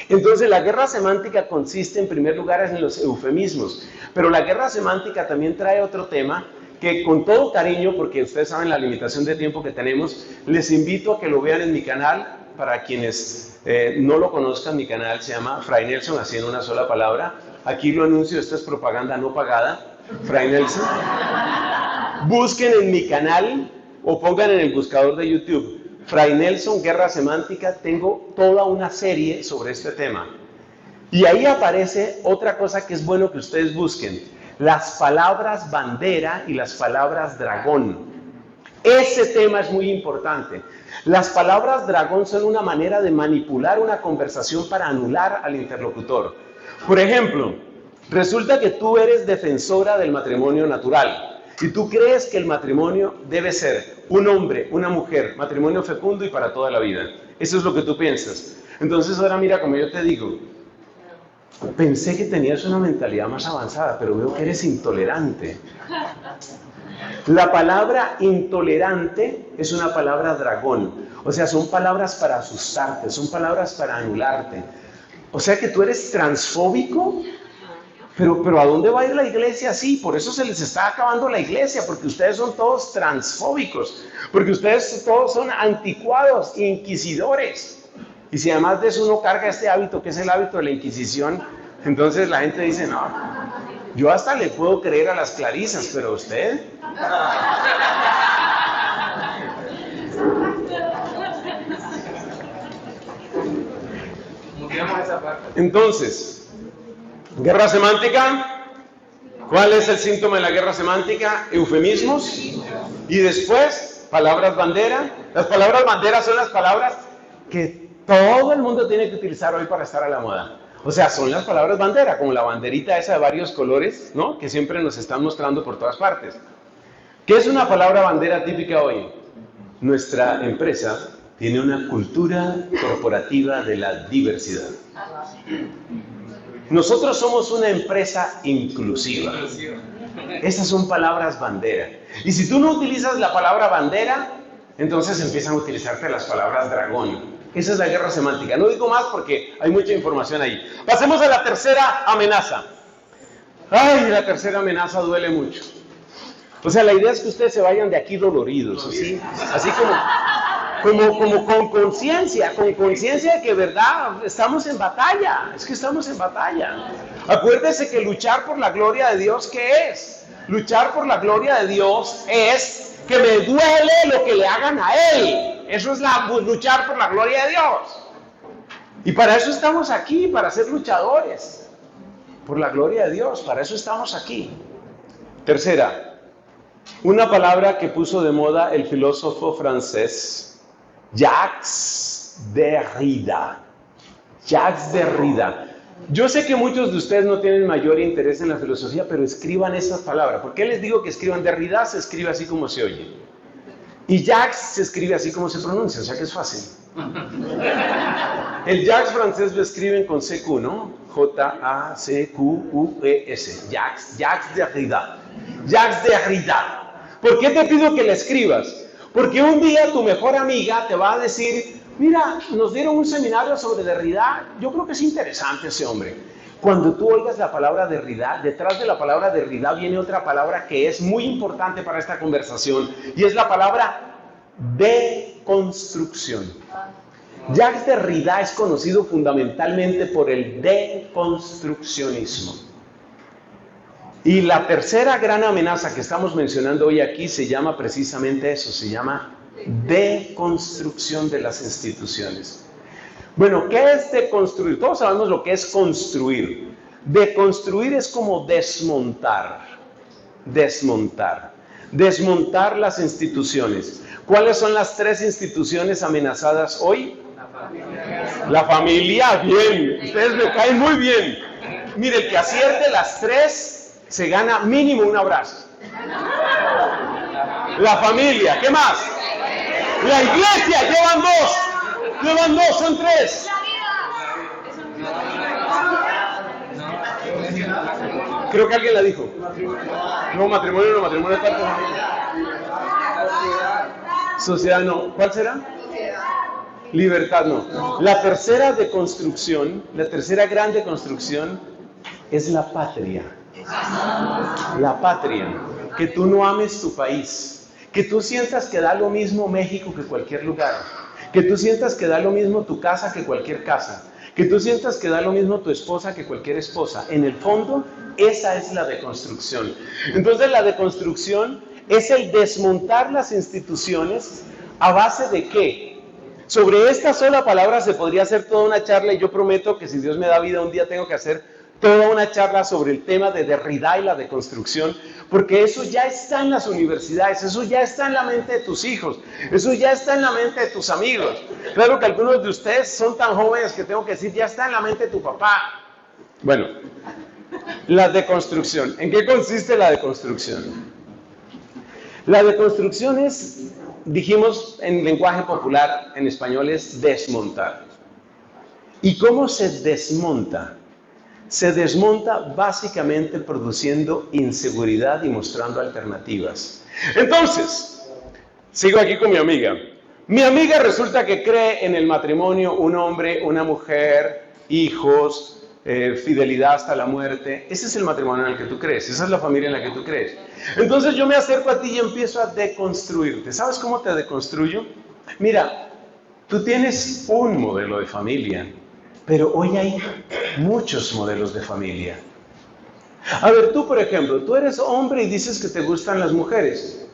Entonces la guerra semántica consiste en primer lugar en los eufemismos, pero la guerra semántica también trae otro tema que con todo cariño, porque ustedes saben la limitación de tiempo que tenemos, les invito a que lo vean en mi canal. Para quienes no lo conozcan, mi canal se llama Fray Nelson, así en una sola palabra. Aquí lo anuncio, esta es propaganda no pagada, Fray Nelson. Busquen en mi canal o pongan en el buscador de YouTube Fray Nelson, Guerra Semántica. Tengo toda una serie sobre este tema. Y ahí aparece otra cosa que es bueno que ustedes busquen. Las palabras bandera y las palabras dragón. Ese tema es muy importante. Las palabras dragón son una manera de manipular una conversación para anular al interlocutor. Por ejemplo, resulta que tú eres defensora del matrimonio natural y tú crees que el matrimonio debe ser un hombre, una mujer, matrimonio fecundo y para toda la vida. Eso es lo que tú piensas. Entonces ahora mira, como yo te digo, pensé que tenías una mentalidad más avanzada, pero veo que eres intolerante. La palabra intolerante es una palabra dragón. O sea, son palabras para asustarte, son palabras para anularte. O sea que tú eres transfóbico, pero ¿a dónde va a ir la iglesia así? Por eso se les está acabando la iglesia, porque ustedes son todos transfóbicos, porque ustedes todos son anticuados, inquisidores. Y si además de eso uno carga este hábito, que es el hábito de la Inquisición, entonces la gente dice, no, yo hasta le puedo creer a las clarisas, pero usted... Entonces, guerra semántica, ¿cuál es el síntoma de la guerra semántica? Eufemismos. Y después, palabras bandera. Las palabras bandera son las palabras que todo el mundo tiene que utilizar hoy para estar a la moda. O sea, son las palabras bandera, como la banderita esa de varios colores, ¿no? Que siempre nos están mostrando por todas partes. ¿Qué es una palabra bandera típica hoy? Nuestra empresa tiene una cultura corporativa de la diversidad. Nosotros somos una empresa inclusiva. Esas son palabras bandera. Y si tú no utilizas la palabra bandera, entonces empiezan a utilizarte las palabras dragón. Esa es la guerra semántica. No digo más porque hay mucha información ahí. Pasemos a la tercera amenaza. Ay, la tercera amenaza duele mucho. O sea, la idea es que ustedes se vayan de aquí doloridos, así como con conciencia de que, verdad, estamos en batalla. Es que estamos en batalla. Acuérdese que luchar por la gloria de Dios, ¿qué es? Luchar por la gloria de Dios es que me duele lo que le hagan a Él. Eso es luchar por la gloria de Dios. Y para eso estamos aquí, para ser luchadores. Por la gloria de Dios, para eso estamos aquí. Tercera, una palabra que puso de moda el filósofo francés Jacques Derrida. Jacques Derrida. Yo sé que muchos de ustedes no tienen mayor interés en la filosofía, pero escriban esa palabra. ¿Por qué les digo que escriban? Derrida se escribe así como se oye. Y Jacques se escribe así como se pronuncia, o sea que es fácil. El Jacques francés lo escriben con CQ, ¿no? J-A-C-Q-U-E-S. Jacques Derrida. Jacques Derrida. ¿Por qué te pido que la escribas? Porque un día tu mejor amiga te va a decir, mira, nos dieron un seminario sobre Derrida, yo creo que es interesante ese hombre. Cuando tú oigas la palabra Derrida, detrás de la palabra Derrida viene otra palabra que es muy importante para esta conversación, y es la palabra deconstrucción. Jacques Derrida es conocido fundamentalmente por el deconstruccionismo. Y la tercera gran amenaza que estamos mencionando hoy aquí se llama precisamente eso, se llama deconstrucción de las instituciones. Bueno, ¿qué es deconstruir? Todos sabemos lo que es construir. Deconstruir es como desmontar. Desmontar las instituciones. ¿Cuáles son las tres instituciones amenazadas hoy? La familia, bien. Ustedes me caen muy bien. Mire, el que acierte las tres se gana mínimo un abrazo. La familia, ¿qué más? La iglesia, llevan dos, son tres. Creo que alguien la dijo. No, matrimonio es parte de la familia. Sociedad no. ¿Cuál será? Libertad no. La tercera deconstrucción, la tercera gran deconstrucción es la patria. La patria. Que tú no ames tu país. Que tú sientas que da lo mismo México que cualquier lugar. Que tú sientas que da lo mismo tu casa que cualquier casa. Que tú sientas que da lo mismo tu esposa que cualquier esposa. En el fondo, esa es la deconstrucción. Entonces, la deconstrucción es el desmontar las instituciones a base de ¿qué? Sobre esta sola palabra se podría hacer toda una charla, y yo prometo que si Dios me da vida un día tengo que hacer toda una charla sobre el tema de Derrida y la deconstrucción, porque eso ya está en las universidades, eso ya está en la mente de tus hijos, eso ya está en la mente de tus amigos. Claro que algunos de ustedes son tan jóvenes que tengo que decir, ya está en la mente de tu papá. Bueno, la deconstrucción. ¿En qué consiste la deconstrucción? La deconstrucción es, dijimos en lenguaje popular, en español es desmontar. ¿Y cómo se desmonta? Se desmonta básicamente produciendo inseguridad y mostrando alternativas. Entonces, sigo aquí con mi amiga. Mi amiga resulta que cree en el matrimonio, un hombre, una mujer, hijos, fidelidad hasta la muerte. Ese es el matrimonio en el que tú crees, esa es la familia en la que tú crees. Entonces yo me acerco a ti y empiezo a deconstruirte. ¿Sabes cómo te deconstruyo? Mira, tú tienes un modelo de familia, pero hoy hay muchos modelos de familia. A ver, tú por ejemplo, tú eres hombre y dices que te gustan las mujeres.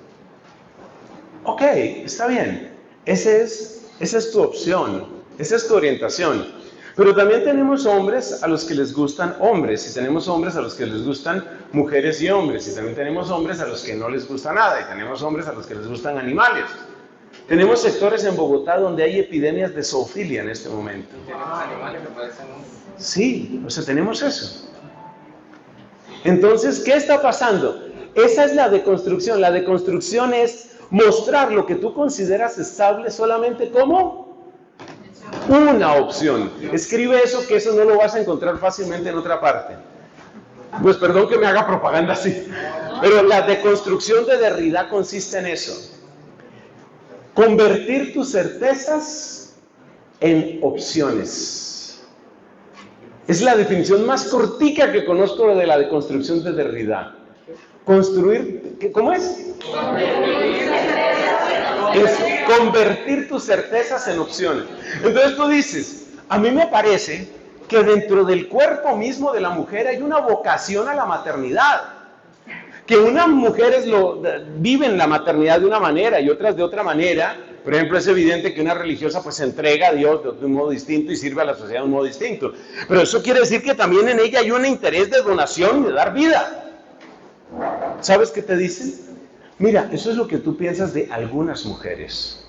Ok, está bien. Esa es tu opción, esa es tu orientación. Pero también tenemos hombres a los que les gustan hombres, y tenemos hombres a los que les gustan mujeres y hombres, y también tenemos hombres a los que no les gusta nada, y tenemos hombres a los que les gustan animales. Tenemos sectores en Bogotá donde hay epidemias de zoofilia en este momento. ¿Tenemos animales que parecen? Sí, o sea, tenemos eso. Entonces, ¿qué está pasando? Esa es la deconstrucción. La deconstrucción es mostrar lo que tú consideras estable solamente como una opción. Escribe eso, que eso no lo vas a encontrar fácilmente en otra parte. Pues perdón que me haga propaganda así, pero la deconstrucción de Derrida consiste en eso. Convertir tus certezas en opciones. Es la definición más cortica que conozco de la deconstrucción de Derrida. Construir, ¿cómo es? Es convertir tus certezas en opciones. Entonces tú dices, a mí me parece que dentro del cuerpo mismo de la mujer hay una vocación a la maternidad. Que unas mujeres viven la maternidad de una manera y otras de otra manera, Por ejemplo, es evidente que una religiosa pues se entrega a Dios de un modo distinto y sirve a la sociedad de un modo distinto. Pero eso quiere decir que también en ella hay un interés de donación y de dar vida. ¿Sabes qué te dicen? Mira, eso es lo que tú piensas de algunas mujeres.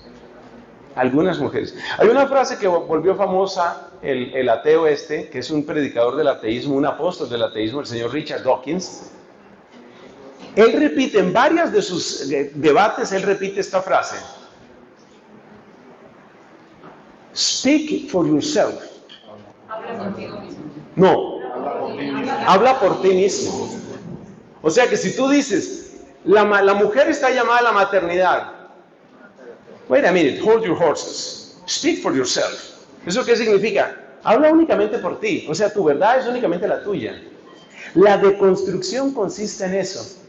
Algunas mujeres. Hay una frase que volvió famosa el ateo que es un predicador del ateísmo, un apóstol del ateísmo, el señor Richard Dawkins. Él repite en varias de sus debates, él repite esta frase. Speak for yourself. Habla contigo mismo. No, habla por ti mismo. O sea que si tú dices, la mujer está llamada a la maternidad. Wait a minute, hold your horses. Speak for yourself. ¿Eso qué significa? Habla únicamente por ti. O sea, tu verdad es únicamente la tuya. La deconstrucción consiste en eso.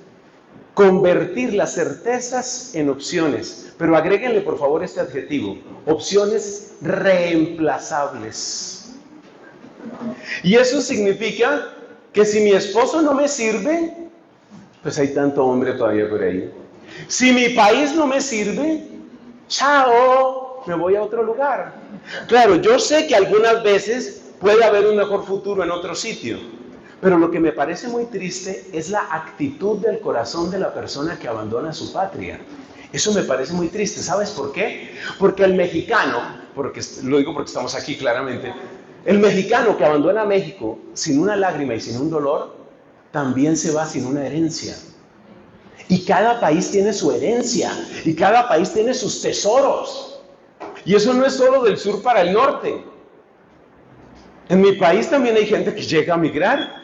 Convertir las certezas en opciones. Pero agréguenle por favor este adjetivo. Opciones reemplazables. Y eso significa que si mi esposo no me sirve, pues hay tanto hombre todavía por ahí. Si mi país no me sirve, chao, me voy a otro lugar. Claro, yo sé que algunas veces puede haber un mejor futuro en otro sitio, pero lo que me parece muy triste es la actitud del corazón de la persona que abandona su patria. Eso me parece muy triste. ¿Sabes por qué? Porque el mexicano, lo digo porque estamos aquí claramente, el mexicano que abandona México sin una lágrima y sin un dolor, también se va sin una herencia. Y cada país tiene su herencia, y cada país tiene sus tesoros. Y eso no es solo del sur para el norte. En mi país también hay gente que llega a migrar.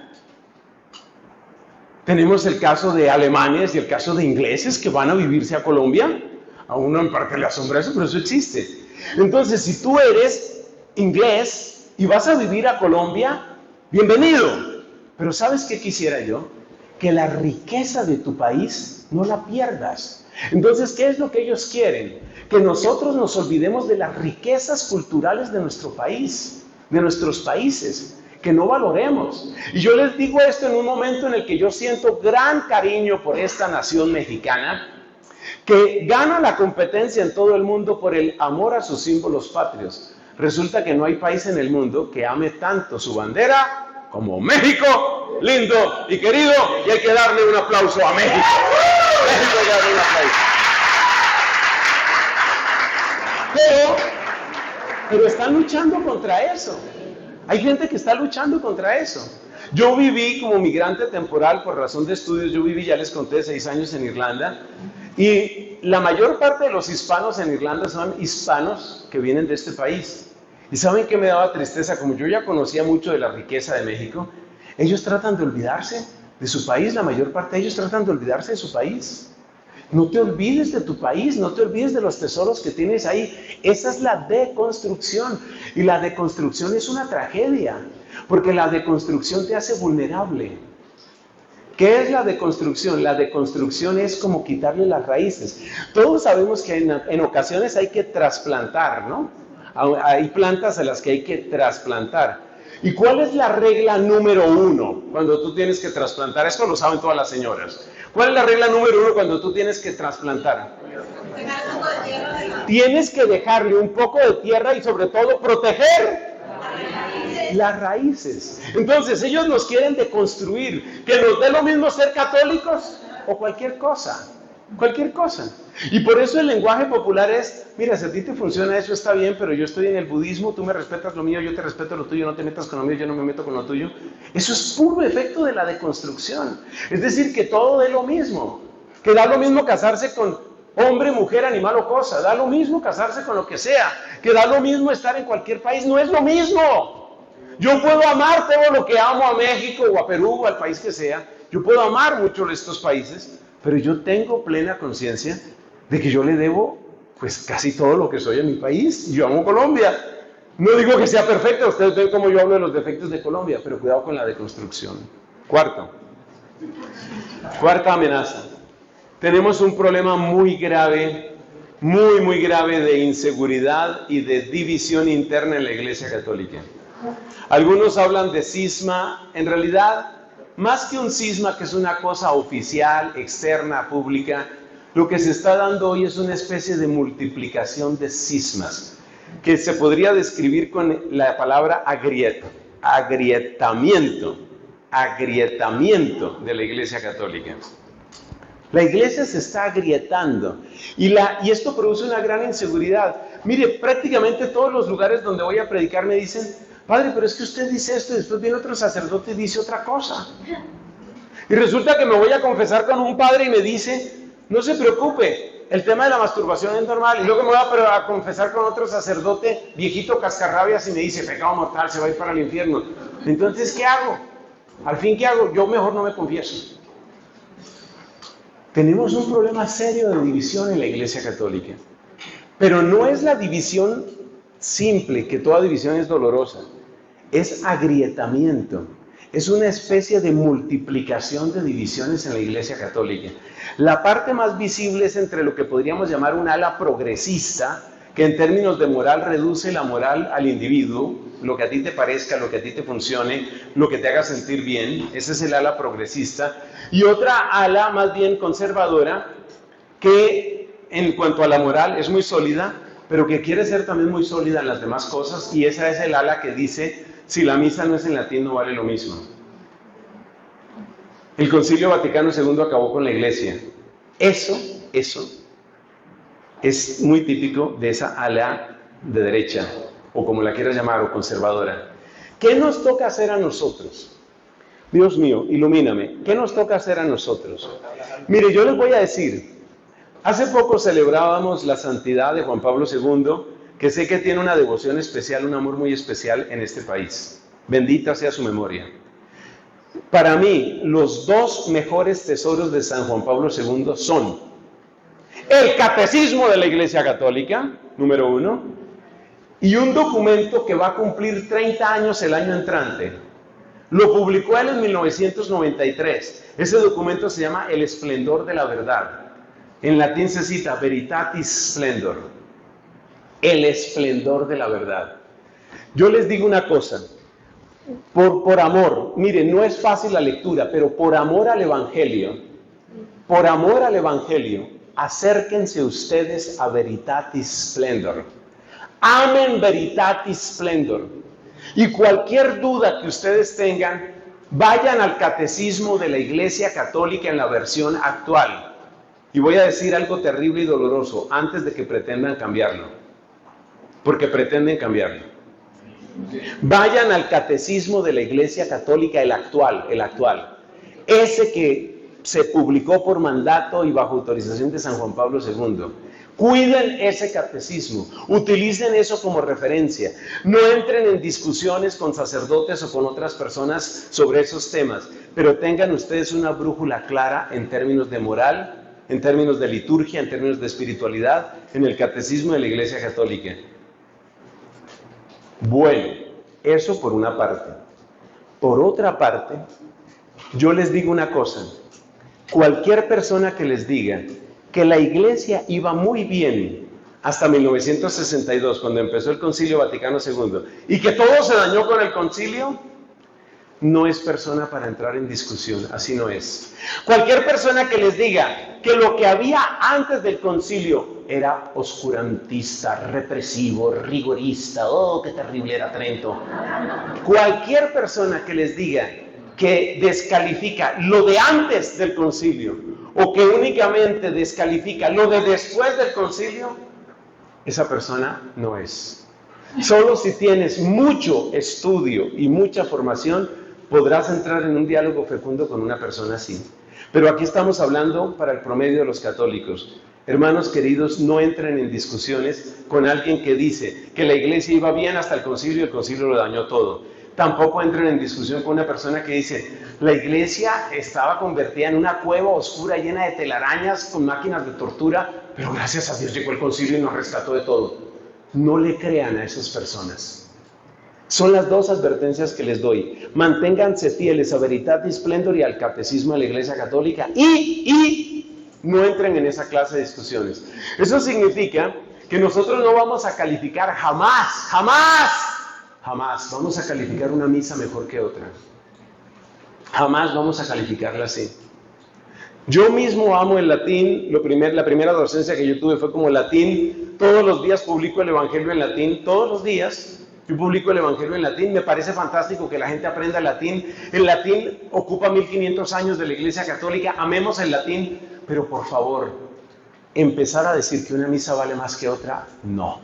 Tenemos el caso de alemanes y el caso de ingleses que van a vivirse a Colombia. A uno en parte le asombra eso, pero eso existe. Entonces, si tú eres inglés y vas a vivir a Colombia, bienvenido. Pero ¿sabes qué quisiera yo? Que la riqueza de tu país no la pierdas. Entonces, ¿qué es lo que ellos quieren? Que nosotros nos olvidemos de las riquezas culturales de nuestro país, de nuestros países, que no valoremos. Y yo les digo esto en un momento en el que yo siento gran cariño por esta nación mexicana, que gana la competencia en todo el mundo por el amor a sus símbolos patrios. Resulta que no hay país en el mundo que ame tanto su bandera como México, lindo y querido, y hay que darle un aplauso a México. México hay que darle un aplauso. Pero están luchando contra eso. Hay gente que está luchando contra eso. Yo viví como migrante temporal por razón de estudios, yo viví, ya les conté, 6 años en Irlanda, y la mayor parte de los hispanos en Irlanda son hispanos que vienen de este país. ¿Y saben qué me daba tristeza? Como yo ya conocía mucho de la riqueza de México, ellos tratan de olvidarse de su país, la mayor parte de ellos tratan de olvidarse de su país. No te olvides de tu país, no te olvides de los tesoros que tienes ahí. Esa es la deconstrucción. Y la deconstrucción es una tragedia, porque la deconstrucción te hace vulnerable. ¿Qué es la deconstrucción? La deconstrucción es como quitarle las raíces. Todos sabemos que en ocasiones hay que trasplantar, ¿no? Hay plantas a las que hay que trasplantar. ¿Y cuál es la regla número 1 cuando tú tienes que trasplantar? Esto lo saben todas las señoras. ¿Cuál es la regla número 1 cuando tú tienes que trasplantar? Tienes que dejarle un poco de tierra y sobre todo proteger las raíces. Entonces ellos nos quieren deconstruir, que nos dé lo mismo ser católicos o cualquier cosa. Cualquier cosa. Y por eso el lenguaje popular es, mira, si a ti te funciona eso está bien, pero yo estoy en el budismo, tú me respetas lo mío, yo te respeto lo tuyo, no te metas con lo mío, yo no me meto con lo tuyo. Eso es puro efecto de la deconstrucción. Es decir, que todo dé lo mismo. Que da lo mismo casarse con hombre, mujer, animal o cosa. Da lo mismo casarse con lo que sea. Que da lo mismo estar en cualquier país. No es lo mismo. Yo puedo amar todo lo que amo a México o a Perú o al país que sea. Yo puedo amar mucho de estos países. Pero yo tengo plena conciencia de que yo le debo pues casi todo lo que soy a mi país. Yo amo Colombia. No digo que sea perfecta, ustedes ven cómo yo hablo de los defectos de Colombia, pero cuidado con la deconstrucción. Cuarta amenaza. Tenemos un problema muy grave, muy grave de inseguridad y de división interna en la Iglesia Católica. Algunos hablan de cisma, en realidad, más que un cisma, que es una cosa oficial, externa, pública, Lo que se está dando hoy es una especie de multiplicación de cismas, que se podría describir con la palabra agrietamiento de la Iglesia Católica. La Iglesia se está agrietando y esto produce una gran inseguridad. Mire, prácticamente todos los lugares donde voy a predicar me dicen: padre, pero es que usted dice esto y después viene otro sacerdote y dice otra cosa. Y resulta que me voy a confesar con un padre y me dice: no se preocupe, el tema de la masturbación es normal. Y luego me voy a confesar con otro sacerdote viejito cascarrabias y me dice: pecado mortal, se va a ir para el infierno. Entonces, ¿qué hago? Al fin, ¿qué hago? Yo mejor no me confieso. Tenemos un problema serio de división en la Iglesia Católica. Pero no es la división simple, que toda división es dolorosa. Es agrietamiento. Es una especie de multiplicación de divisiones en la Iglesia Católica. La parte más visible es entre lo que podríamos llamar un ala progresista, que en términos de moral reduce la moral al individuo, lo que a ti te parezca, lo que a ti te funcione, lo que te haga sentir bien. Ese es el ala progresista. Y otra ala más bien conservadora, que en cuanto a la moral es muy sólida, pero que quiere ser también muy sólida en las demás cosas, y esa es el ala que dice: si la misa no es en latín, no vale lo mismo. El Concilio Vaticano II acabó con la Iglesia. Eso es muy típico de esa ala de derecha, o como la quieras llamar, o conservadora. ¿Qué nos toca hacer a nosotros? Dios mío, ilumíname. ¿Qué nos toca hacer a nosotros? Mire, yo les voy a decir, hace poco celebrábamos la santidad de Juan Pablo II, que sé que tiene una devoción especial, un amor muy especial en este país. Bendita sea su memoria. Para mí, los dos mejores tesoros de San Juan Pablo II son el Catecismo de la Iglesia Católica, número 1, y un documento que va a cumplir 30 años el año entrante. Lo publicó él en 1993. Ese documento se llama El Esplendor de la Verdad. En latín se cita Veritatis Splendor. El esplendor de la verdad. Yo les digo una cosa, por amor, miren, no es fácil la lectura, pero por amor al Evangelio, acérquense ustedes a Veritatis Splendor. Amen Veritatis Splendor. Y cualquier duda que ustedes tengan, vayan al Catecismo de la Iglesia Católica en la versión actual. Y voy a decir algo terrible y doloroso antes de que pretendan cambiarlo. Porque pretenden cambiarlo. Vayan al Catecismo de la Iglesia Católica, el actual. Ese que se publicó por mandato y bajo autorización de San Juan Pablo II. Cuiden ese catecismo, utilicen eso como referencia. No entren en discusiones con sacerdotes o con otras personas sobre esos temas, pero tengan ustedes una brújula clara en términos de moral, en términos de liturgia, en términos de espiritualidad, en el Catecismo de la Iglesia Católica. Bueno, eso por una parte. Por otra parte, yo les digo una cosa. Cualquier persona que les diga que la Iglesia iba muy bien hasta 1962, cuando empezó el Concilio Vaticano II, y que todo se dañó con el concilio, no es persona para entrar en discusión, así no es. Cualquier persona que les diga que lo que había antes del concilio era oscurantista, represivo, rigorista, oh, qué terrible era Trento. Cualquier persona que les diga que descalifica lo de antes del concilio, o que únicamente descalifica lo de después del concilio, esa persona no es. Solo si tienes mucho estudio y mucha formación, podrás entrar en un diálogo fecundo con una persona así. Pero aquí estamos hablando para el promedio de los católicos. Hermanos queridos, no entren en discusiones con alguien que dice que la Iglesia iba bien hasta el concilio y el concilio lo dañó todo. Tampoco entren en discusión con una persona que dice: la Iglesia estaba convertida en una cueva oscura llena de telarañas con máquinas de tortura, pero gracias a Dios llegó el concilio y nos rescató de todo. No le crean a esas personas. Son las dos advertencias que les doy. Manténganse fieles a Veritatis Splendor y al Catecismo de la Iglesia Católica y no entren en esa clase de discusiones. Eso significa que nosotros no vamos a calificar jamás vamos a calificar una misa mejor que otra. Jamás vamos a calificarla así. Yo mismo amo el latín. La primera docencia que yo tuve fue como latín. Todos los días publico el Evangelio en latín. Todos los días yo publico el Evangelio en latín. Me parece fantástico que la gente aprenda el latín. El latín ocupa 1500 años de la Iglesia Católica. Amemos el latín. Pero por favor, empezar a decir que una misa vale más que otra, no.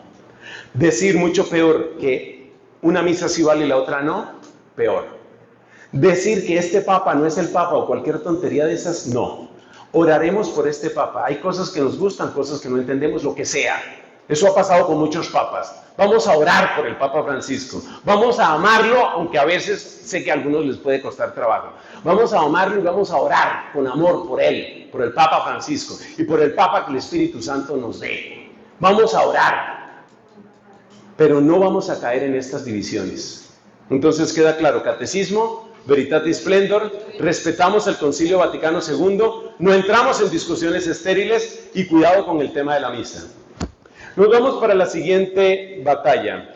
Decir mucho peor que una misa sí vale y la otra no, peor. Decir que este papa no es el papa o cualquier tontería de esas, no. Oraremos por este papa. Hay cosas que nos gustan, cosas que no entendemos, lo que sea. Eso ha pasado con muchos papas. Vamos a orar por el Papa Francisco. Vamos a amarlo, aunque a veces sé que a algunos les puede costar trabajo. Vamos a amarlo y vamos a orar con amor por él, por el Papa Francisco y por el Papa que el Espíritu Santo nos dé. Vamos a orar, pero no vamos a caer en estas divisiones. Entonces queda claro, catecismo, Veritatis Splendor, respetamos el Concilio Vaticano II, no entramos en discusiones estériles y cuidado con el tema de la misa. Nos vamos para la siguiente batalla.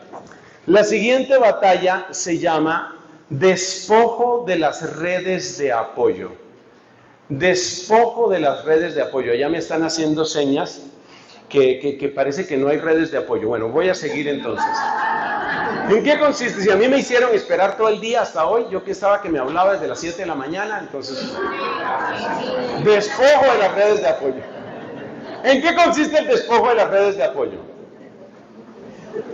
La siguiente batalla se llama despojo de las redes de apoyo. Despojo de las redes de apoyo. Ya me están haciendo señas que parece que no hay redes de apoyo. Bueno, voy a seguir entonces. ¿En qué consiste? Si a mí me hicieron esperar todo el día hasta hoy, yo que estaba que me hablaba desde las 7 de la mañana, entonces... Despojo de las redes de apoyo. ¿En qué consiste el despojo de las redes de apoyo?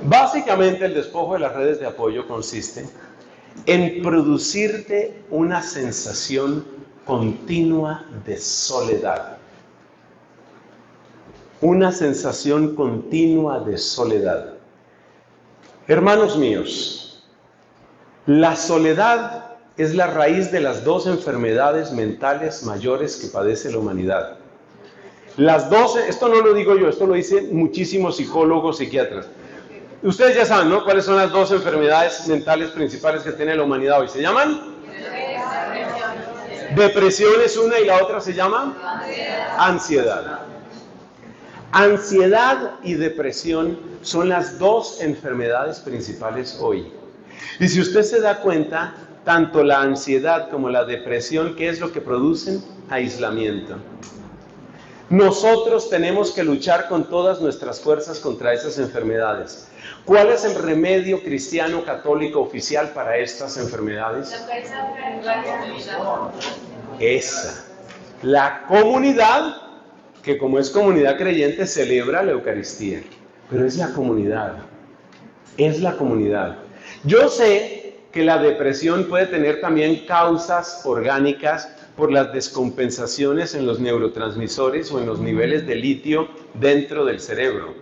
Básicamente el despojo de las redes de apoyo consiste en producirte una sensación continua de soledad. Una sensación continua de soledad. Hermanos míos, la soledad es la raíz de las dos enfermedades mentales mayores que padece la humanidad. Las 12, esto no lo digo yo, esto lo dicen muchísimos psicólogos, psiquiatras. Ustedes ya saben, ¿no? ¿Cuáles son las dos enfermedades mentales principales que tiene la humanidad hoy? ¿Se llaman? Depresión es una y la otra se llama ansiedad. Ansiedad y depresión son las dos enfermedades principales hoy. Y si usted se da cuenta, tanto la ansiedad como la depresión, ¿qué es lo que producen? Aislamiento. Nosotros tenemos que luchar con todas nuestras fuerzas contra esas enfermedades. ¿Cuál es el remedio cristiano católico oficial para estas enfermedades? Esa. La comunidad, que como es comunidad creyente, celebra la Eucaristía. Pero es la comunidad. Es la comunidad. Yo sé que la depresión puede tener también causas orgánicas por las descompensaciones en los neurotransmisores o en los niveles de litio dentro del cerebro.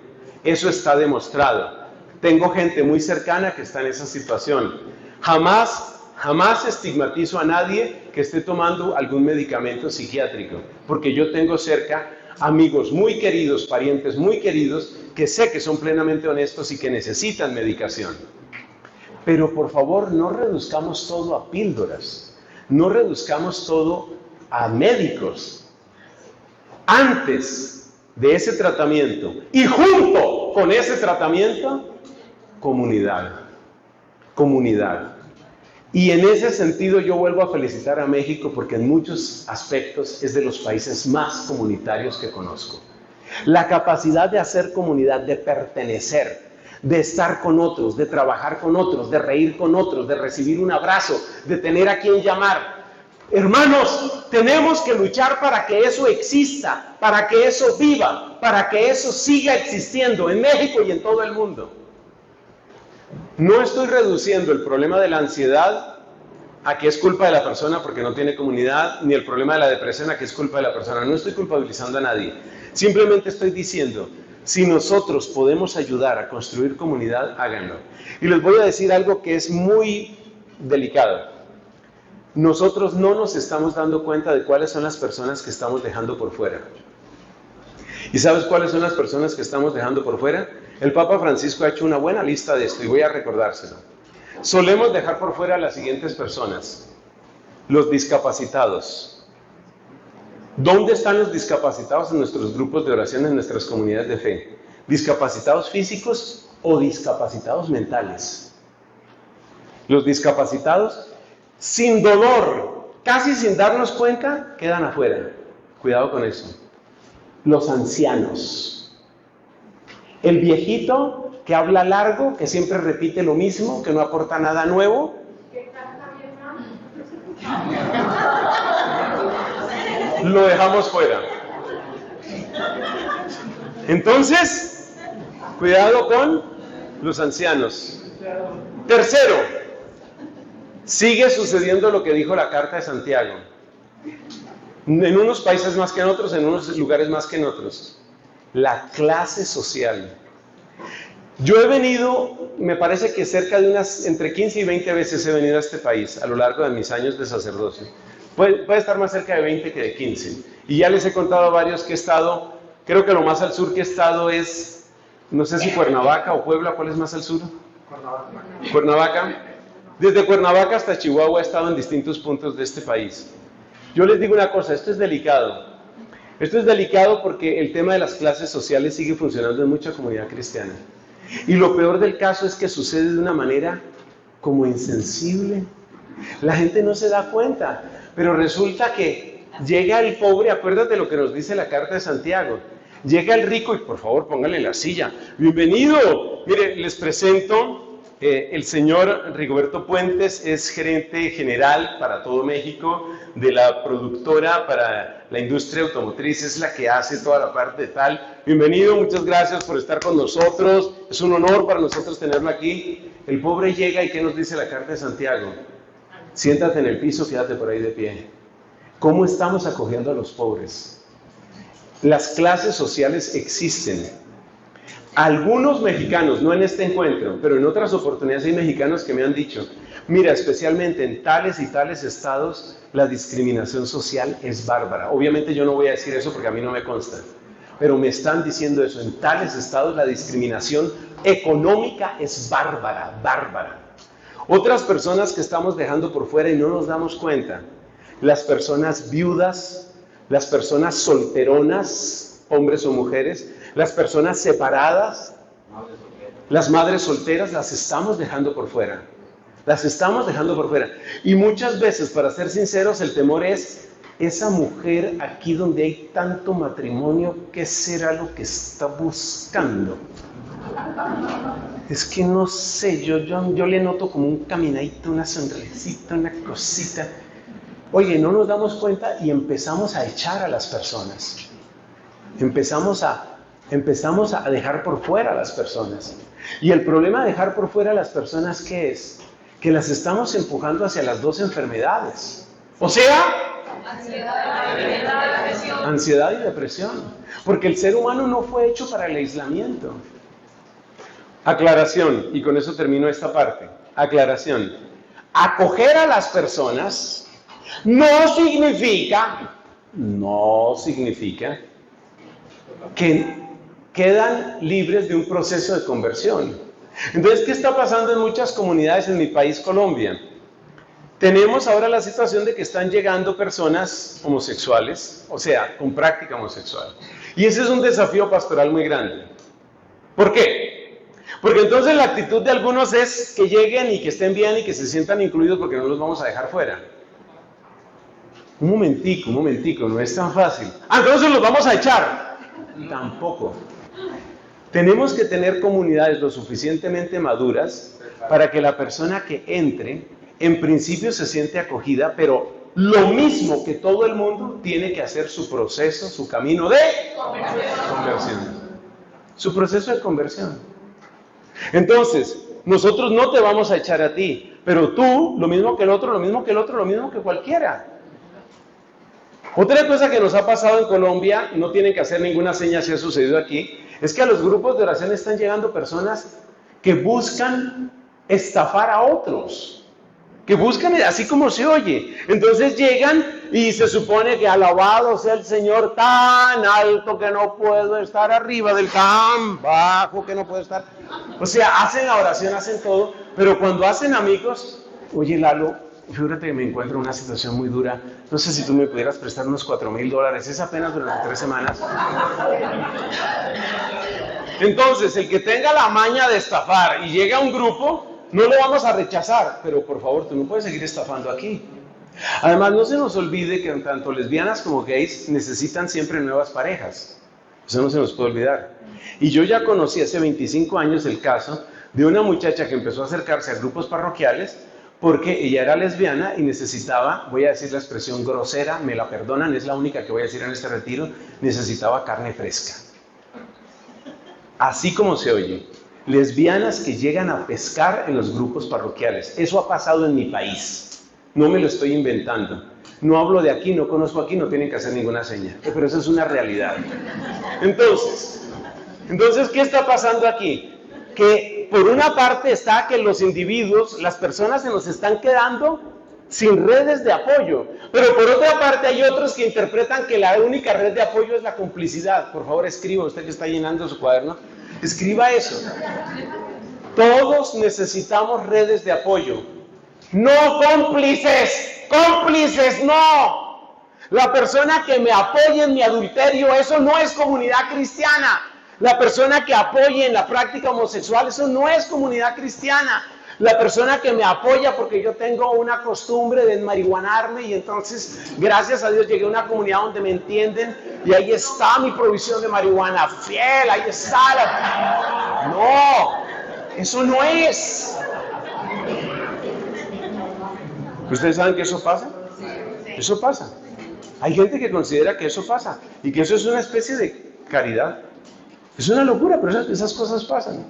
Eso está demostrado. Tengo gente muy cercana que está en esa situación. Jamás estigmatizo a nadie que esté tomando algún medicamento psiquiátrico, porque yo tengo cerca amigos muy queridos, parientes muy queridos, que sé que son plenamente honestos y que necesitan medicación. Pero por favor, no reduzcamos todo a píldoras. No reduzcamos todo a médicos. Antes de ese tratamiento y junto con ese tratamiento, comunidad. Comunidad. Y en ese sentido yo vuelvo a felicitar a México porque en muchos aspectos es de los países más comunitarios que conozco. La capacidad de hacer comunidad, de pertenecer, de estar con otros, de trabajar con otros, de reír con otros, de recibir un abrazo, de tener a quien llamar. Hermanos, tenemos que luchar para que eso exista, para que eso viva, para que eso siga existiendo en México y en todo el mundo. No estoy reduciendo el problema de la ansiedad a que es culpa de la persona porque no tiene comunidad, ni el problema de la depresión a que es culpa de la persona. No estoy culpabilizando a nadie. Simplemente estoy diciendo, si nosotros podemos ayudar a construir comunidad, háganlo. Y les voy a decir algo que es muy delicado. Nosotros no nos estamos dando cuenta de cuáles son las personas que estamos dejando por fuera. ¿Y sabes cuáles son las personas que estamos dejando por fuera? El Papa Francisco ha hecho una buena lista de esto y voy a recordárselo. Solemos dejar por fuera a las siguientes personas. Los discapacitados. ¿Dónde están los discapacitados en nuestros grupos de oración, en nuestras comunidades de fe? ¿Discapacitados físicos o discapacitados mentales? Los discapacitados, sin dolor, casi sin darnos cuenta, quedan afuera. Cuidado con eso. Los ancianos. El viejito que habla largo, que siempre repite lo mismo, que no aporta nada nuevo. Lo dejamos fuera. Entonces, cuidado con los ancianos. Tercero, sigue sucediendo lo que dijo la carta de Santiago. En unos países más que en otros, en unos lugares más que en otros. La clase social. Yo he venido, me parece que cerca de entre 15 y 20 veces he venido a este país a lo largo de mis años de sacerdocio. Puede estar más cerca de 20 que de 15. Y ya les he contado a varios que he estado, creo que lo más al sur que he estado es, no sé si Cuernavaca o Puebla, ¿cuál es más al sur? Cuernavaca. Desde Cuernavaca hasta Chihuahua he estado en distintos puntos de este país. Yo les digo una cosa, esto es delicado. Esto es delicado porque el tema de las clases sociales sigue funcionando en mucha comunidad cristiana. Y lo peor del caso es que sucede de una manera como insensible. La gente no se da cuenta, pero resulta que llega el pobre, acuérdate lo que nos dice la carta de Santiago. Llega el rico y por favor póngale la silla. Bienvenido. Mire, les presento, el señor Rigoberto Puentes es gerente general para todo México de la productora para la industria automotriz, es la que hace toda la parte tal. Bienvenido, muchas gracias por estar con nosotros, es un honor para nosotros tenerlo aquí. El pobre llega y ¿qué nos dice la carta de Santiago? Siéntate en el piso, quédate por ahí de pie. ¿Cómo estamos acogiendo a los pobres? Las clases sociales existen. Algunos mexicanos, no en este encuentro, pero en otras oportunidades hay mexicanos que me han dicho, mira, especialmente en tales y tales estados, la discriminación social es bárbara. Obviamente yo no voy a decir eso porque a mí no me consta, pero me están diciendo eso. En tales estados la discriminación económica es bárbara, bárbara. Otras personas que estamos dejando por fuera y no nos damos cuenta, las personas viudas, las personas solteronas, hombres o mujeres, las personas separadas, las madres solteras, las estamos dejando por fuera. Las estamos dejando por fuera. Y muchas veces, para ser sinceros, el temor es, esa mujer aquí donde hay tanto matrimonio, ¿qué será lo que está buscando? Es que no sé, yo le noto como un caminadito, una sonrisita, una cosita. Oye, no nos damos cuenta y empezamos a echar a las personas. Empezamos a dejar por fuera a las personas. Y el problema de dejar por fuera a las personas, ¿qué es? Que las estamos empujando hacia las dos enfermedades. O sea, ansiedad y depresión. Porque el ser humano no fue hecho para el aislamiento. Aclaración, y con eso termino esta parte. Aclaración. Acoger a las personas no significa que quedan libres de un proceso de conversión. Entonces, ¿qué está pasando en muchas comunidades en mi país, Colombia? Tenemos ahora la situación de que están llegando personas homosexuales, o sea, con práctica homosexual. Y ese es un desafío pastoral muy grande. ¿Por qué? Porque entonces la actitud de algunos es que lleguen y que estén bien y que se sientan incluidos porque no los vamos a dejar fuera. Un momentico, no es tan fácil. Entonces los vamos a echar. Tampoco. Tenemos que tener comunidades lo suficientemente maduras para que la persona que entre, en principio se siente acogida, pero lo mismo que todo el mundo, tiene que hacer su proceso, su camino de conversión. Su proceso de conversión. Entonces, nosotros no te vamos a echar a ti, pero tú, lo mismo que el otro, lo mismo que el otro, lo mismo que cualquiera. Otra cosa que nos ha pasado en Colombia, no tienen que hacer ninguna seña si ha sucedido aquí, es que a los grupos de oración están llegando personas que buscan estafar a otros, que buscan así como se oye. Entonces llegan y se supone que alabado sea el Señor, tan alto que no puedo estar arriba del, tan bajo que no puedo estar. O sea, hacen la oración, hacen todo, pero cuando hacen amigos, oye Lalo, fíjate que me encuentro en una situación muy dura. No sé si tú me pudieras prestar unos $4,000. Es apenas durante 3 semanas. Entonces, el que tenga la maña de estafar y llega a un grupo, no lo vamos a rechazar. Pero por favor, tú no puedes seguir estafando aquí. Además, no se nos olvide que tanto lesbianas como gays necesitan siempre nuevas parejas. Eso no se nos puede olvidar. Y yo ya conocí hace 25 años el caso de una muchacha que empezó a acercarse a grupos parroquiales porque ella era lesbiana y necesitaba, voy a decir la expresión grosera, me la perdonan, es la única que voy a decir en este retiro, necesitaba carne fresca. Así como se oye, lesbianas que llegan a pescar en los grupos parroquiales. Eso ha pasado en mi país, no me lo estoy inventando. No hablo de aquí, no conozco aquí, no tienen que hacer ninguna seña, pero eso es una realidad. Entonces, ¿qué está pasando aquí? Que por una parte está que los individuos, las personas se nos están quedando sin redes de apoyo, pero por otra parte hay otros que interpretan que la única red de apoyo es la complicidad. Por favor, escriba, usted que está llenando su cuaderno, escriba eso. Todos necesitamos redes de apoyo. No cómplices, cómplices no. La persona que me apoye en mi adulterio, eso no es comunidad cristiana. La persona que apoye en la práctica homosexual, eso no es comunidad cristiana. La persona que me apoya porque yo tengo una costumbre de marihuanarme y entonces, gracias a Dios, llegué a una comunidad donde me entienden y ahí está mi provisión de marihuana fiel, ahí está. No, eso no es. ¿Ustedes saben que eso pasa? Eso pasa. Hay gente que considera que eso pasa y que eso es una especie de caridad. Es una locura, pero esas cosas pasan.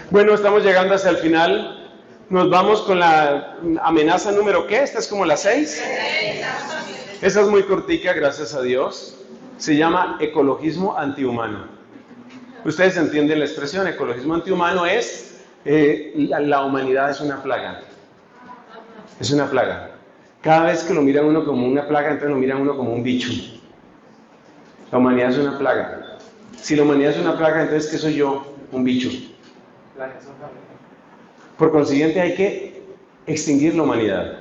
Bueno, estamos llegando hacia el final. Nos vamos con la amenaza número ¿qué? Esta es como la 6. Esa es muy cortica, gracias a Dios. Se llama ecologismo antihumano. Ustedes entienden la expresión, ecologismo antihumano es la humanidad es una plaga. Es una plaga. Cada vez que lo miran uno como una plaga, entonces lo miran uno como un bicho. La humanidad es una plaga. Si la humanidad es una plaga, entonces ¿qué soy yo? Un bicho. Por consiguiente hay que extinguir la humanidad.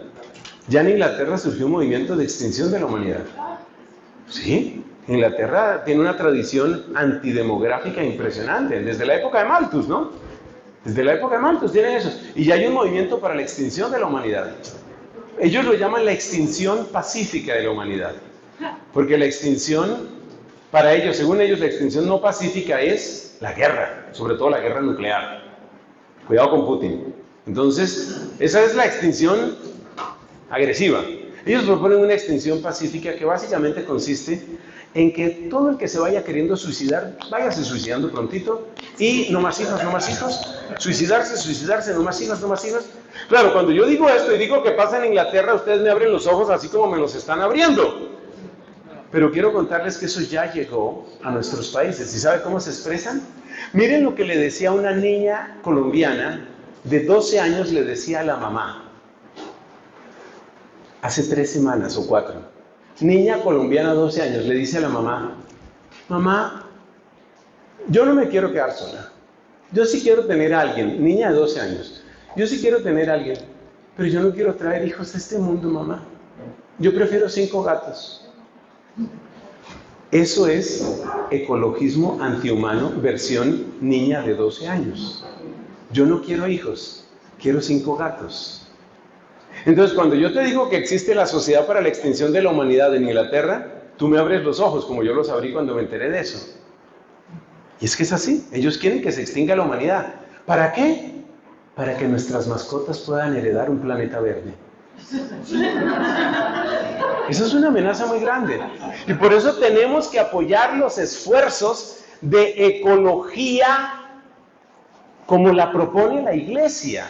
Ya en Inglaterra surgió un movimiento de extinción de la humanidad. ¿Sí? Inglaterra tiene una tradición antidemográfica impresionante, desde la época de Malthus, ¿no? Desde la época de Malthus tienen eso. Y ya hay un movimiento para la extinción de la humanidad. Ellos lo llaman la extinción pacífica de la humanidad. Porque la extinción, para ellos, según ellos, la extinción no pacífica es la guerra, sobre todo la guerra nuclear. Cuidado con Putin. Entonces, esa es la extinción agresiva. Ellos proponen una extinción pacífica que básicamente consiste en que todo el que se vaya queriendo suicidar, váyase suicidando prontito y no más hijos, no más hijos. Suicidarse, no más hijos, no más hijos. Claro, cuando yo digo esto y digo que pasa en Inglaterra, ustedes me abren los ojos así como me los están abriendo. Pero quiero contarles que eso ya llegó a nuestros países. ¿Y sabe cómo se expresan? Miren lo que le decía una niña colombiana de 12 años, le decía a la mamá. Hace 3 semanas o 4. Niña colombiana, 12 años, le dice a la mamá, mamá, yo no me quiero quedar sola. Yo sí quiero tener a alguien, niña de 12 años. Yo sí quiero tener a alguien, pero yo no quiero traer hijos a este mundo, mamá. Yo prefiero 5 gatos. Eso es ecologismo antihumano, versión niña de 12 años. Yo no quiero hijos, quiero 5 gatos. Entonces, cuando yo te digo que existe la Sociedad para la Extinción de la Humanidad en Inglaterra, tú me abres los ojos, como yo los abrí cuando me enteré de eso. Y es que es así, ellos quieren que se extinga la humanidad. ¿Para qué? Para que nuestras mascotas puedan heredar un planeta verde. Esa es una amenaza muy grande. Y por eso tenemos que apoyar los esfuerzos de ecología como la propone la Iglesia.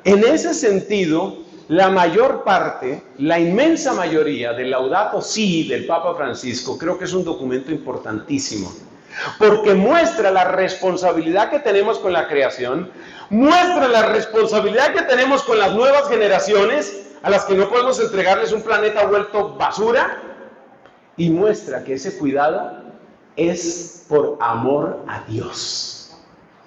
En ese sentido, la mayor parte, la inmensa mayoría del Laudato Si del Papa Francisco, creo que es un documento importantísimo, porque muestra la responsabilidad que tenemos con la creación, muestra la responsabilidad que tenemos con las nuevas generaciones, a las que no podemos entregarles un planeta vuelto basura, y muestra que ese cuidado es por amor a Dios,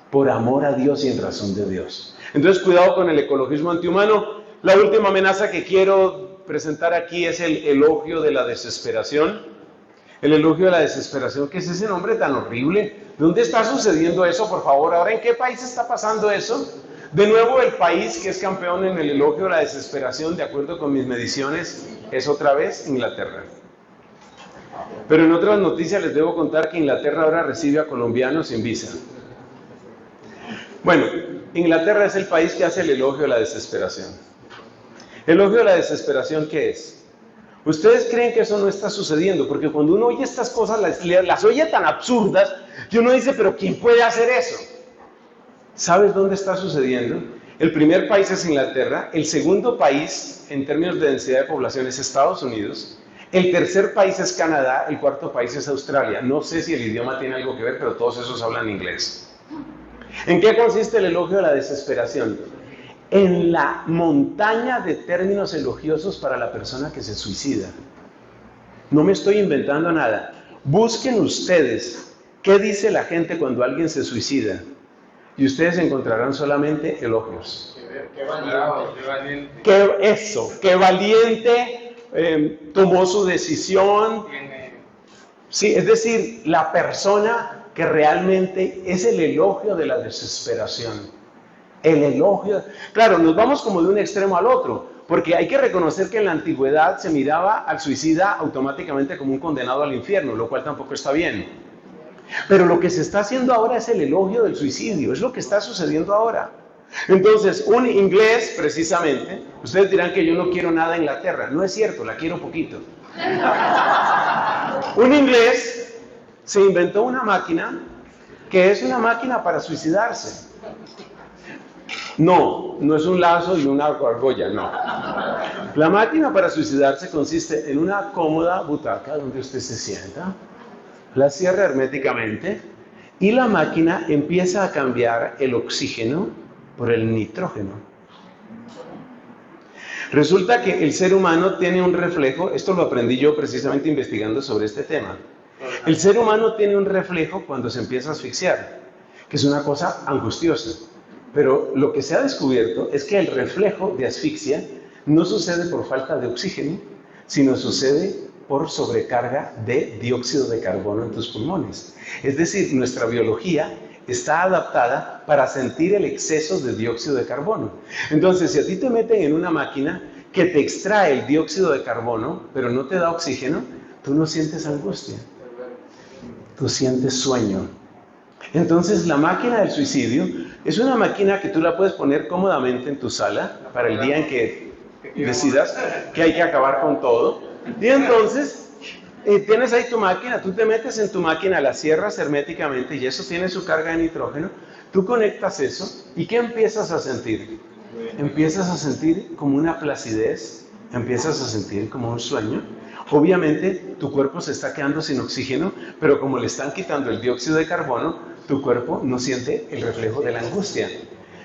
por amor a Dios y en razón de Dios. Entonces, cuidado con el ecologismo antihumano. La última amenaza que quiero presentar aquí es el elogio de la desesperación. El elogio de la desesperación, ¿qué es ese nombre tan horrible? ¿Dónde está sucediendo eso, por favor? ¿Ahora en qué país está pasando eso? De nuevo, el país que es campeón en el elogio de la desesperación, de acuerdo con mis mediciones, es otra vez Inglaterra. Pero en otras noticias les debo contar que Inglaterra ahora recibe a colombianos sin visa. Bueno, Inglaterra es el país que hace el elogio de la desesperación. ¿El elogio de la desesperación qué es? Ustedes creen que eso no está sucediendo, porque cuando uno oye estas cosas, las oye tan absurdas, que uno dice, pero ¿quién puede hacer eso? ¿Sabes dónde está sucediendo? El primer país es Inglaterra, el segundo país en términos de densidad de población es Estados Unidos, el tercer país es Canadá, el cuarto país es Australia. No sé si el idioma tiene algo que ver, pero todos esos hablan inglés. ¿En qué consiste el elogio de la desesperación? En la montaña de términos elogiosos para la persona que se suicida. No me estoy inventando nada. Busquen ustedes qué dice la gente cuando alguien se suicida y ustedes encontrarán solamente elogios. Qué valiente, tomó su decisión. Sí, es decir, la persona que realmente es el elogio de la desesperación. El elogio. Claro, nos vamos como de un extremo al otro, porque hay que reconocer que en la antigüedad se miraba al suicida automáticamente como un condenado al infierno, lo cual tampoco está bien. Pero lo que se está haciendo ahora es el elogio del suicidio, es lo que está sucediendo ahora. Entonces, un inglés, precisamente, ustedes dirán que yo no quiero nada a Inglaterra. No es cierto, la quiero poquito. Un inglés se inventó una máquina que es una máquina para suicidarse. No es un lazo y una argolla, no. La máquina para suicidarse consiste en una cómoda butaca donde usted se sienta, la cierra herméticamente y la máquina empieza a cambiar el oxígeno por el nitrógeno. Resulta que el ser humano tiene un reflejo, esto lo aprendí yo precisamente investigando sobre este tema. El ser humano tiene un reflejo cuando se empieza a asfixiar, que es una cosa angustiosa. Pero lo que se ha descubierto es que el reflejo de asfixia no sucede por falta de oxígeno, sino sucede por sobrecarga de dióxido de carbono en tus pulmones. Es decir, nuestra biología está adaptada para sentir el exceso de dióxido de carbono. Entonces, si a ti te meten en una máquina que te extrae el dióxido de carbono, pero no te da oxígeno, tú no sientes angustia, tú sientes sueño. Entonces, la máquina del suicidio es una máquina que tú la puedes poner cómodamente en tu sala para el día en que decidas que hay que acabar con todo. Y entonces, tienes ahí tu máquina, tú te metes en tu máquina, la cierras herméticamente y eso tiene su carga de nitrógeno. Tú conectas eso y ¿qué empiezas a sentir? Empiezas a sentir como una placidez, empiezas a sentir como un sueño. Obviamente, tu cuerpo se está quedando sin oxígeno, pero como le están quitando el dióxido de carbono, tu cuerpo no siente el reflejo de la angustia.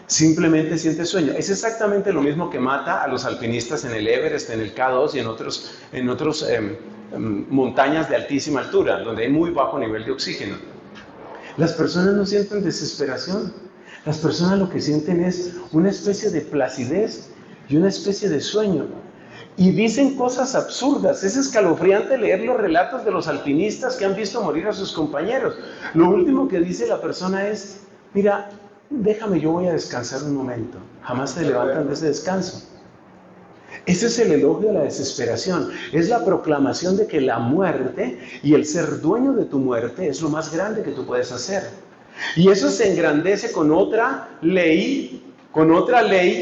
Simplemente siente sueño. Es exactamente lo mismo que mata a los alpinistas en el Everest, en el K2 y en otros montañas de altísima altura, donde hay muy bajo nivel de oxígeno. Las personas no sienten desesperación. Las personas lo que sienten es una especie de placidez y una especie de sueño. Y dicen cosas absurdas. Es escalofriante leer los relatos de los alpinistas que han visto morir a sus compañeros. Lo último que dice la persona es, mira, déjame, yo voy a descansar un momento. Jamás se levantan de ese descanso. Ese es el elogio de la desesperación. Es la proclamación de que la muerte y el ser dueño de tu muerte es lo más grande que tú puedes hacer. Y eso se engrandece con otra ley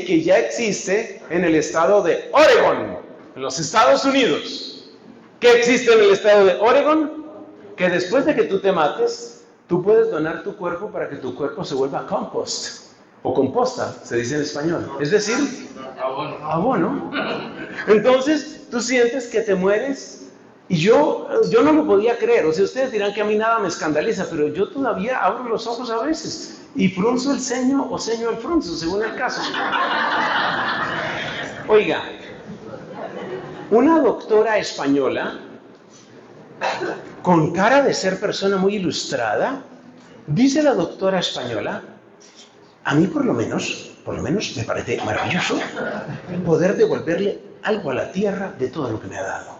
que ya existe en el estado de Oregon, en los Estados Unidos. ¿Qué existe en el estado de Oregon? Que después de que tú te mates, tú puedes donar tu cuerpo para que tu cuerpo se vuelva compost, o composta, se dice en español. Es decir, abono. Entonces, tú sientes que te mueres. Y yo no lo podía creer. O sea, ustedes dirán que a mí nada me escandaliza, pero yo todavía abro los ojos a veces y frunzo el ceño o ceño el frunzo, según el caso. Oiga, una doctora española, con cara de ser persona muy ilustrada, dice la doctora española, a mí por lo menos me parece maravilloso poder devolverle algo a la tierra de todo lo que me ha dado.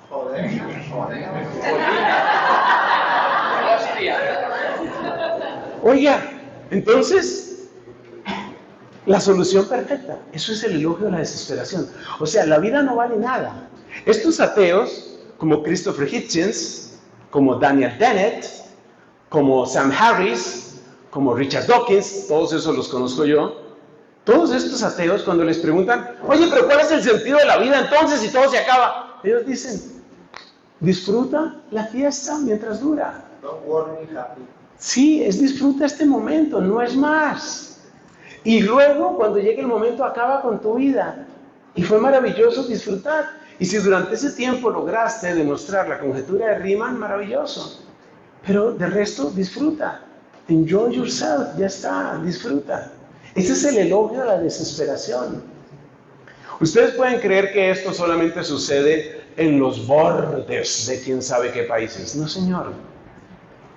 Oiga, entonces, La solución perfecta. Eso es el elogio de la desesperación. O sea, la vida no vale nada. Estos ateos, como Christopher Hitchens, como Daniel Dennett, como Sam Harris, como Richard Dawkins, todos esos los conozco yo. Todos estos ateos, cuando les preguntan, oye, pero ¿cuál es el sentido de la vida entonces si todo se acaba? Ellos dicen, disfruta la fiesta mientras dura. Don't worry, happy. Sí, disfruta este momento, no es más. Y luego, cuando llegue el momento, acaba con tu vida. Y fue maravilloso disfrutar. Y si durante ese tiempo lograste demostrar la conjetura de Riemann, maravilloso. Pero de resto, disfruta. Enjoy yourself, ya está, disfruta. Ese es el elogio de la desesperación. Ustedes pueden creer que esto solamente sucede en los bordes de quién sabe qué países. No, señor.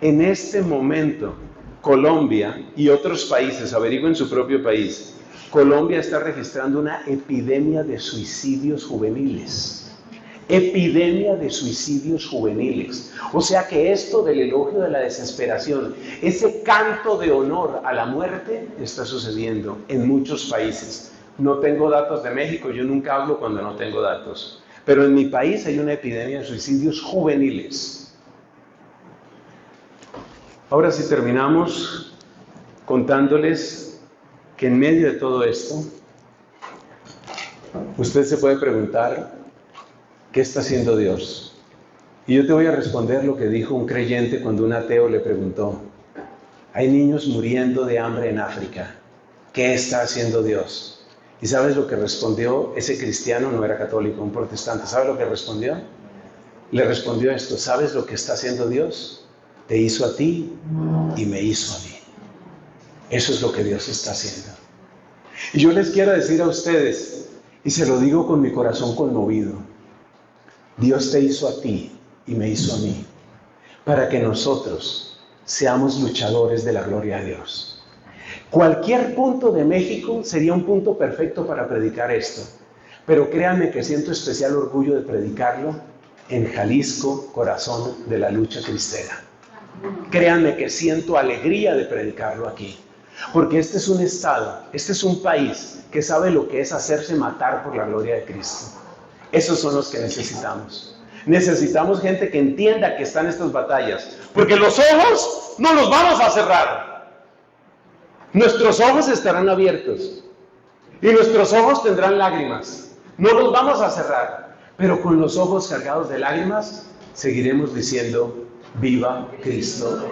En este momento, Colombia y otros países, averigüen su propio país, Colombia está registrando una epidemia de suicidios juveniles. Epidemia de suicidios juveniles. O sea que esto del elogio de la desesperación, ese canto de honor a la muerte, está sucediendo en muchos países. No tengo datos de México, yo nunca hablo cuando no tengo datos. Pero en mi país hay una epidemia de suicidios juveniles. Ahora sí terminamos contándoles que en medio de todo esto, usted se puede preguntar, ¿qué está haciendo Dios? Y yo te voy a responder lo que dijo un creyente cuando un ateo le preguntó, hay niños muriendo de hambre en África, ¿qué está haciendo Dios? ¿Y sabes lo que respondió ese cristiano? No era católico, un protestante. ¿Sabes lo que respondió? Le respondió esto, ¿sabes lo que está haciendo Dios? Te hizo a ti y me hizo a mí. Eso es lo que Dios está haciendo. Y yo les quiero decir a ustedes, y se lo digo con mi corazón conmovido, Dios te hizo a ti y me hizo a mí, para que nosotros seamos luchadores de la gloria de Dios. Cualquier punto de México sería un punto perfecto para predicar esto, pero créanme que siento especial orgullo de predicarlo en Jalisco, corazón de la lucha cristera. Créanme que siento alegría de predicarlo aquí, porque este es un estado, este es un país que sabe lo que es hacerse matar por la gloria de Cristo. Esos son los que necesitamos. Necesitamos gente que entienda que están estas batallas, porque los ojos no los vamos a cerrar. Nuestros ojos estarán abiertos y nuestros ojos tendrán lágrimas. No los vamos a cerrar, pero con los ojos cargados de lágrimas seguiremos diciendo, ¡viva Cristo!